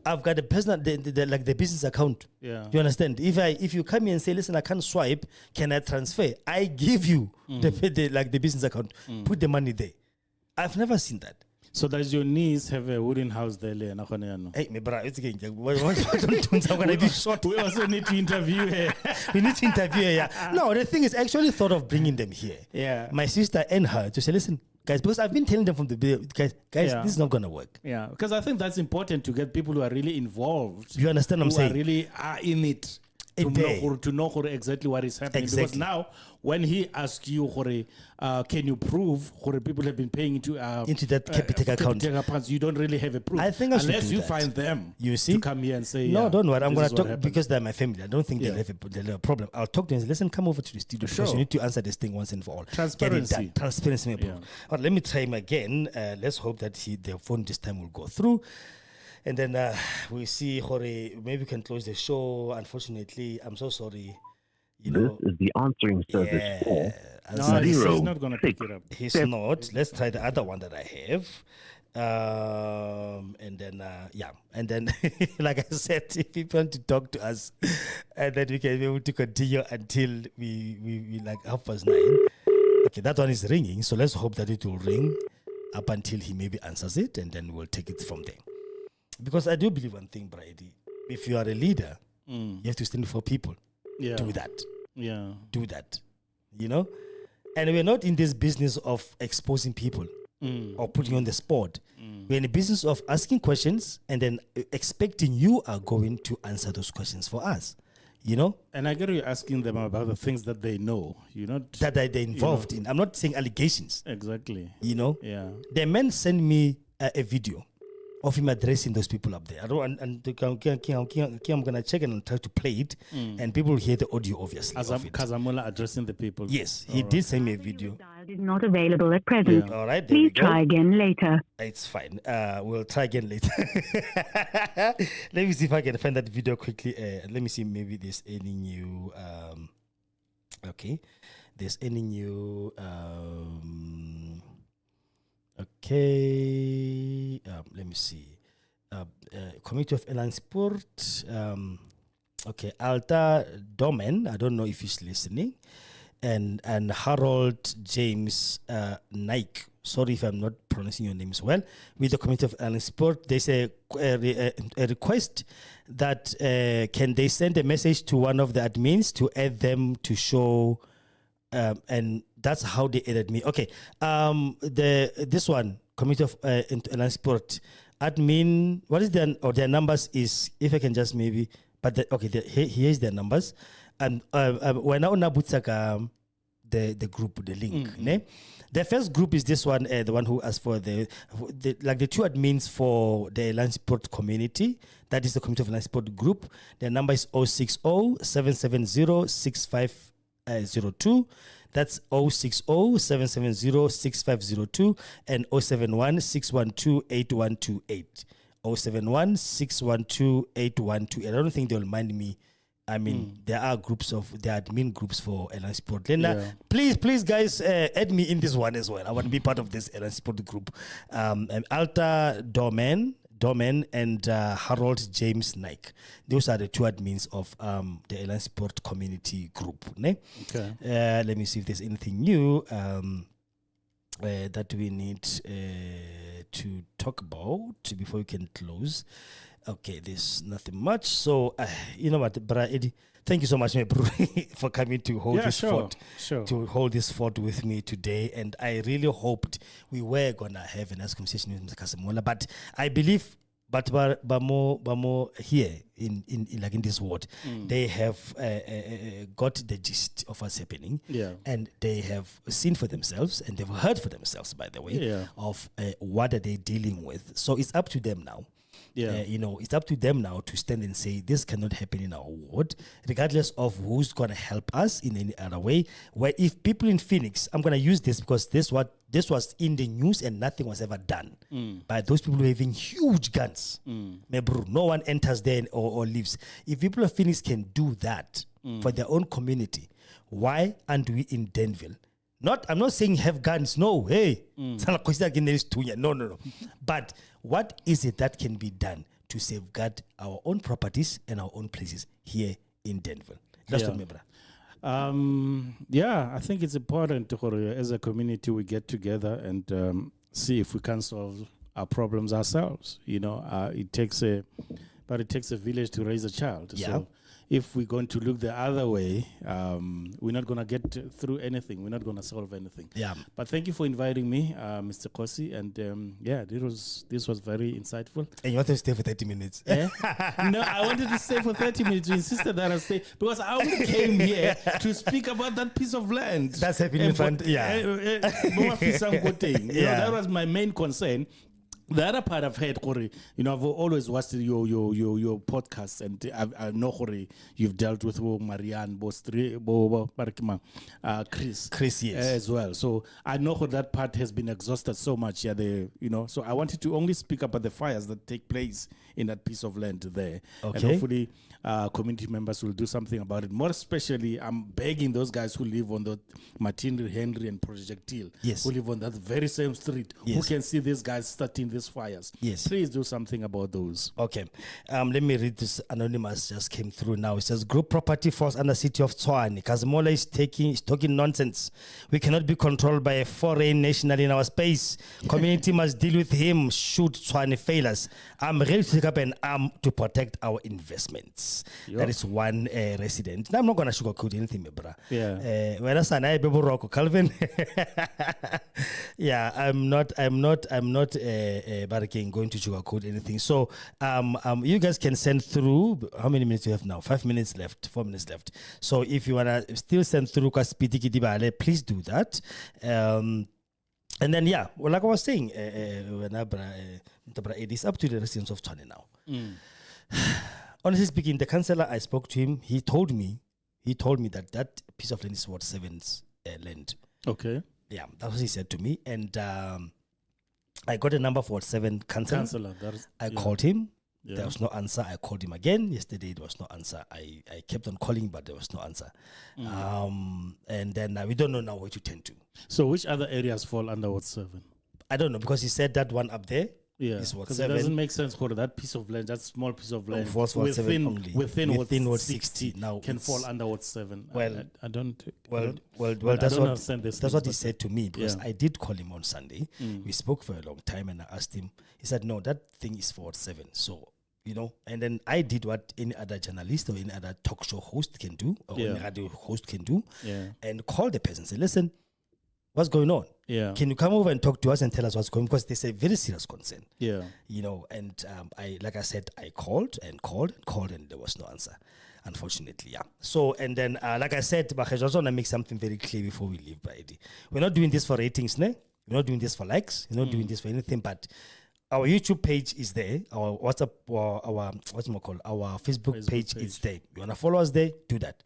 I've got a personal, the business account. You understand? If you come here and say, listen, I can't swipe, can I transfer? I give you the business account. Put the money there. I've never seen that. So does your niece have a wooden house there? Hey, my brother, it's again. I'm gonna be short. We also need to interview her. We need to interview her. Yeah. No, the thing is, actually thought of bringing them here. Yeah. My sister and her to say, listen, guys, because I've been telling them from the beginning, guys, this is not going to work. Yeah, because I think that's important to get people who are really involved. You understand what I'm saying? Who are really in it. To know exactly what is happening. Exactly. Because now, when he asks you, can you prove people have been paying into that Capitec account, you don't really have a proof. I think I should unless do you that. find them you see? to come here and say, no, don't worry. I'm going to talk happened. because they're my family. I don't think they'll have a problem. I'll talk to them and say, listen, come over to the studio because you need to answer this thing once and for all. Transparency. Get it done. Transparency. All right, let me try him again. Let's hope that the phone this time will go through. And then we see, maybe we can close the show. Unfortunately, I'm so sorry. This is the answering service for no, he's not going to pick it up. He's not. Let's try the other one that I have. And then, like I said, if you want to talk to us, and then we can be able to continue until we like 9:30. Okay, that one is ringing. So let's hope that it will ring up until he maybe answers it, and then we'll take it from there. Because I do believe one thing, Brady. If you are a leader, you have to stand for people. Yeah. Do that. Yeah. Do that. You know? And we're not in this business of exposing people or putting on the spot. We're in the business of asking questions and then expecting you are going to answer those questions for us. You know? And I get you asking them about the things that they know. That they're involved in. I'm not saying allegations. Exactly. You know? Yeah. The man sent me a video of him addressing those people up there. I'm gonna check and try to play it, and people will hear the audio obviously. As Kahzamula addressing the people. Yes, he did send me a video. Is not available at present. Yeah. All right, please try again later. It's fine. We'll try again later. Let me see if I can find that video quickly. Let me see. Maybe there's any new. Okay, there's any new. Okay, let me see. Committee of Airline Sport. Okay, Alta Domen. I don't know if he's listening. And Harold James Nike. Sorry if I'm not pronouncing your names well. With the Committee of Airline Sport, there's a request that can they send a message to one of the admins to add them to show, and that's how they added me. Okay, this one, Committee of Airline Sport, admin, what is their numbers is, if I can just maybe, but here's their numbers. And we're now the group, the link. Ne? The first group is this one, the one who asked for the two admins for the Airline Sport community. That is the Committee of Airline Sport group. Their number is 060-770-6502. That's 060-770-6502 and 071-612-8128. 071-612-8128. I don't think they'll mind me. I mean, there are admin groups for Airline Sport. Please, guys, add me in this one as well. I want to be part of this Airline Sport group. And Alta Domen and Harold James Nike. Those are the two admins of the Airline Sport community group. Ne? Okay. Let me see if there's anything new that we need to talk about before we can close. Okay, there's nothing much. So, you know what, Bra Eddie, thank you so much, my bro, for coming to hold fort, to hold this fort with me today. And I really hoped we were gonna have a nice conversation with Mr Kahzamula, but I believe, but more here in this ward, they have got the gist of what's happening, and they have seen for themselves, and they've heard for themselves, by the way, of what are they dealing with. So it's up to them now. It's up to them now to stand and say this cannot happen in our ward, regardless of who's going to help us in any other way. Where if people in Phoenix, I'm going to use this because this was in the news and nothing was ever done by those people who are having huge guns. No one enters there or leaves. If people of Phoenix can do that for their own community, why aren't we in Danville? I'm not saying have guns. No, hey. No. But what is it that can be done to safeguard our own properties and our own places here in Danville? That's what me, brother. I think it's important as a community we get together and see if we can solve our problems ourselves. It takes a village to raise a child. Yeah. So if we're going to look the other way, we're not going to get through anything. We're not going to solve anything. Yeah. But thank you for inviting me, Mr. Kgosi. And this was very insightful. And you wanted to stay for 30 minutes. No, I wanted to stay for 30 minutes. You insisted that I stay because I only came here to speak about that piece of land. That's happening in front. Yeah. That was my main concern. The other part I've heard, Corey, I've always watched your podcasts, and I know, Corey, you've dealt with Marianne, Chris, yes, as well. So I know that part has been exhausted so much. Yeah, so I wanted to only speak about the fires that take place in that piece of land there, and hopefully community members will do something about it. More especially, I'm begging those guys who live on the Martin Henry and Projectile, who live on that very same street, who can see these guys starting these fires. Yes, please do something about those. Okay, let me read this. Anonymous just came through now. It says, "Group property falls under city of Tshwane. Khazamula is talking nonsense. We cannot be controlled by a foreign national in our space. Community must deal with him should Tshwane fail us. I'm ready to take up an arm to protect our investments." That is one resident. Now, I'm not going to sugarcoat anything, my brother. Yeah. When I say Calvin. Yeah, I'm not barricading going to sugarcoat anything. So you guys can send through. How many minutes do you have now? 5 minutes left, 4 minutes left. So if you want to still send through please do that. And then like I was saying, it's up to the residents of Tshwane now. Honestly speaking, the councillor, I spoke to him, he told me that piece of land is Ward 7's land. Okay. Yeah, that's what he said to me. And I got a number for Ward 7 councillor. I called him. Yeah. There was no answer. I called him again. Yesterday, there was no answer. I kept on calling, but there was no answer. And then we don't know now where to turn to. So which other areas fall under Ward 7? I don't know, because he said that one up there. Yeah, because it doesn't make sense for that piece of land, that small piece of land within Ward 60 now can fall under Ward 7. I don't understand this. That's what he said to me, because I did call him on Sunday. We spoke for a long time, and I asked him. He said, "No, that thing is for Ward 7." So and then I did what any other journalist or any other talk show host can do, or any radio host can do, and call the person and say, "Listen, what's going on? Can you come over and talk to us and tell us what's going on?" Because there's a very serious concern. And like I said, I called and there was no answer, unfortunately. So, and then, like I said, I just want to make something very clear before we leave, Brady. We're not doing this for ratings, ne? We're not doing this for likes. We're not doing this for anything, but our YouTube page is there. Our WhatsApp, our Facebook page is there. You want to follow us there? Do that.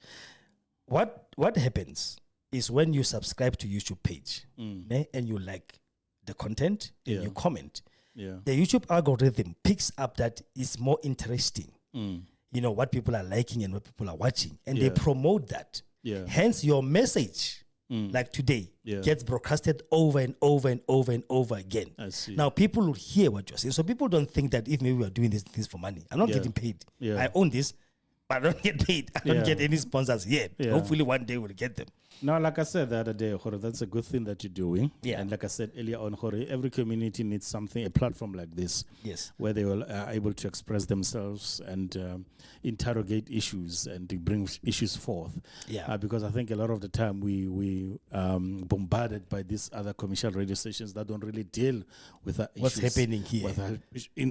What happens is when you subscribe to YouTube page and you like the content and you comment, the YouTube algorithm picks up that it's more interesting, what people are liking and what people are watching, and they promote that. Hence, your message, like today, gets broadcasted over and over and over and over again. I see. Now, people will hear what you're saying. So people don't think that if maybe we are doing these things for money. I'm not getting paid. I own this, but I don't get paid. I don't get any sponsors yet. Hopefully one day we'll get them. No, like I said the other day, Jorge, that's a good thing that you're doing. And like I said earlier on, Jorge, every community needs something, a platform like this, where they are able to express themselves and interrogate issues and to bring issues forth. Because I think a lot of the time we bombarded by these other commercial radio stations that don't really deal with what's happening here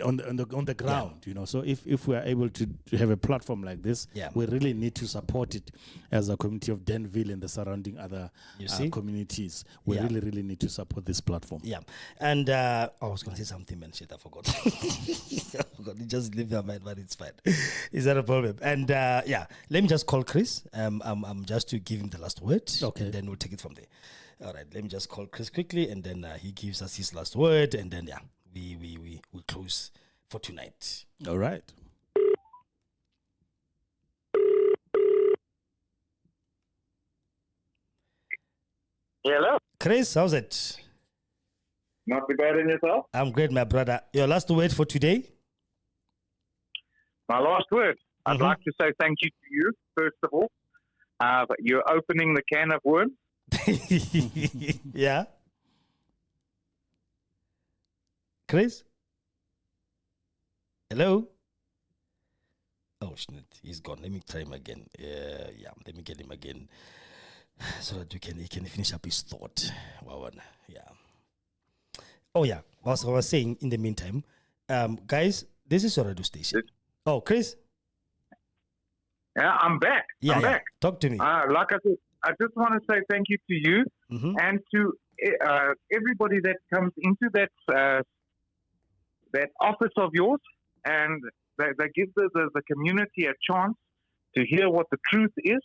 on the ground. So if we are able to have a platform like this, we really need to support it as a community of Danville and the surrounding other communities. We really need to support this platform. And I was going to say something, man. Shit, I forgot. You just leave your mind, but it's fine. Is that a problem? And let me just call Chris. Just to give him the last word. Okay. And then we'll take it from there. All right. Let me just call Chris quickly, and then he gives us his last word, and then we close for tonight. All right. Hello. Chris, how's it? Not too bad in yourself? I'm great, my brother. Your last word for today? My last word. I'd like to say thank you to you, first of all. You're opening the can of worms. Yeah. Chris? Hello? Oh shit, he's gone. Let me try him again. Yeah, let me get him again so that he can finish up his thought. Wow, yeah. Oh yeah, as I was saying in the meantime, guys, this is your radio station. Oh, Chris? Yeah, I'm back. I'm back. Talk to me. Like I said, I just want to say thank you to you and to everybody that comes into that office of yours, and they give the community a chance to hear what the truth is,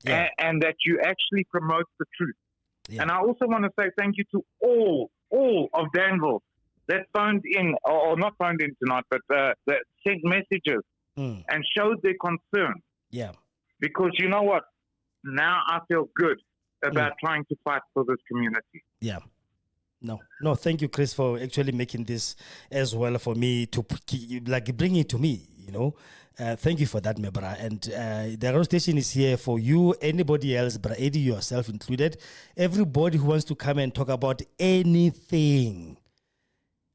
and that you actually promote the truth. Yeah. And I also want to say thank you to all of Danville that phoned in, or not phoned in tonight, but that sent messages and showed their concern. Yeah. Because you know what? Now I feel good about trying to fight for this community. Yeah. No, thank you, Chris, for actually making this as well for me to bring it to me, you know. Thank you for that, my brother. And the radio station is here for you, anybody else, brother Eddie, yourself included. Everybody who wants to come and talk about anything.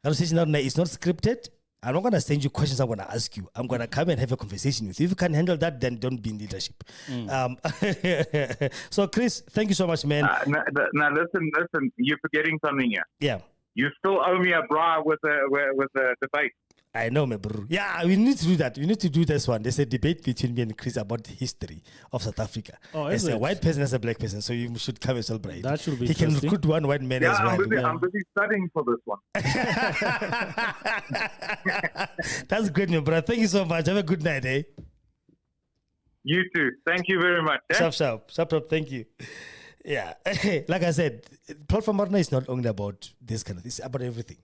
Radio station is not scripted. I'm not going to send you questions I'm going to ask you. I'm going to come and have a conversation with you. If you can't handle that, then don't be in leadership. So, Chris, thank you so much, man. Now, listen. You're forgetting something here. Yeah. You still owe me a bra with a debate. I know, my bro. Yeah, we need to do that. We need to do this one. There's a debate between me and Chris about the history of South Africa. As a white person, as a black person. So you should come as well, Brian. That should be He can recruit one white man as well. I'm busy studying for this one. That's great, my brother. Thank you so much. Have a good night, eh? You too. Thank you very much. Eh? Sharp. Thank you. Yeah, like I said, platform Marna is not only about this kind of thing, it's about everything.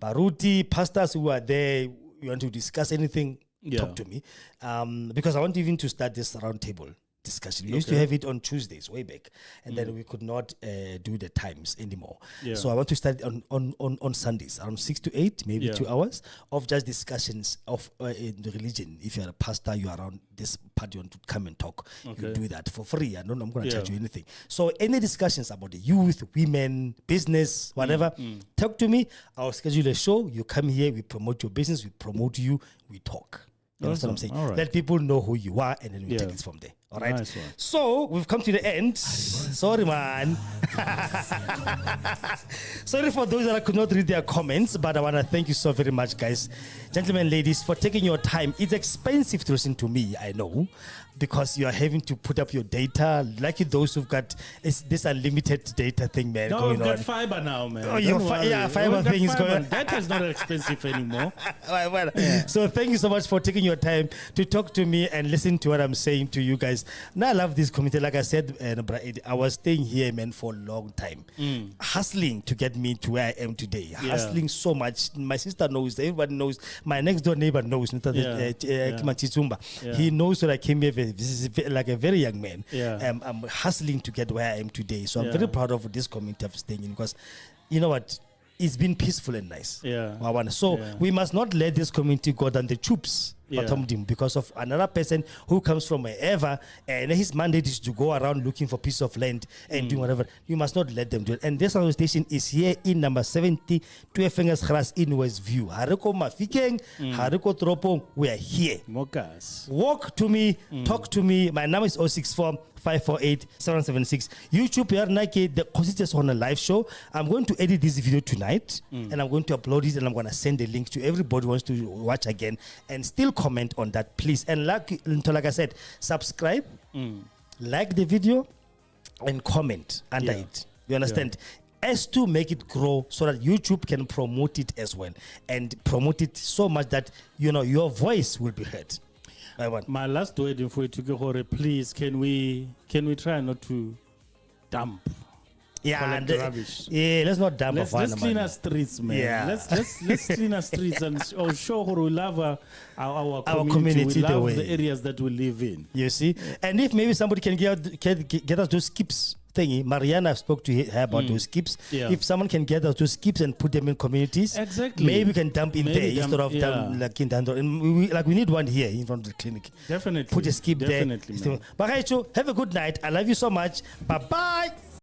Baruti, pastors who are there, you want to discuss anything, talk to me. Because I want even to start this round table discussion. We used to have it on Tuesdays way back, and then we could not do the times anymore. So I want to start on Sundays around 6 to 8, maybe 2 hours of just discussions of in the religion. If you're a pastor, you're around this part, you want to come and talk, you do that for free. I'm going to charge you anything. So any discussions about the youth, women, business, whatever, talk to me. I'll schedule a show. You come here, we promote your business, we promote you, we talk. You understand what I'm saying? Let people know who you are, and then we take it from there. All right. Nice one. So we've come to the end. Sorry, man. Sorry for those that I could not read their comments, but I want to thank you so very much, guys, gentlemen, ladies, for taking your time. It's expensive to listen to me, I know, because you are having to put up your data. Lucky those who've got this unlimited data thing, man. No, going we've got on. fiber now, man. Oh, fiber thing is going on. Data is not expensive anymore. So thank you so much for taking your time to talk to me and listen to what I'm saying to you guys. Now I love this community. Like I said, I was staying here, man, for a long time, hustling to get me to where I am today. Hustling so much. My sister knows. Everybody knows. My next door neighbor knows. He knows that I came here like a very young man. I'm hustling to get where I am today. So I'm very proud of this community of staying in, because you know what? It's been peaceful and nice. So we must not let this community go down the tubes. Because of another person who comes from wherever, and his mandate is to go around looking for piece of land and doing whatever. You must not let them do it. And this radio station is here in number 70, 12 Fingers Grass in Westview. Hariko Mafikeng, Hariko Tropong, we are here. Mokas. Walk to me, talk to me. My number is 064 548 776. YouTube, the Kgosi on a live show. I'm going to edit this video tonight, and I'm going to upload it, and I'm going to send a link to everybody who wants to watch again and still comment on that, please. And like I said, subscribe, like the video, and comment under it. You understand? As to make it grow so that YouTube can promote it as well, and promote it so much that your voice will be heard. My last word for you to go, please, can we try not to dump? Let's not dump. Let's clean our streets, man. Let's clean our streets and show how we love our community. We love the areas that we live in. You see, and if maybe somebody can get us those skips thingy. Mariana spoke to her about those skips. If someone can get us those skips and put them in communities, maybe we can dump in there instead of like in Danville. And we need one here in front of the clinic. Definitely. Put a skip there. But have a good night. I love you so much. Bye bye.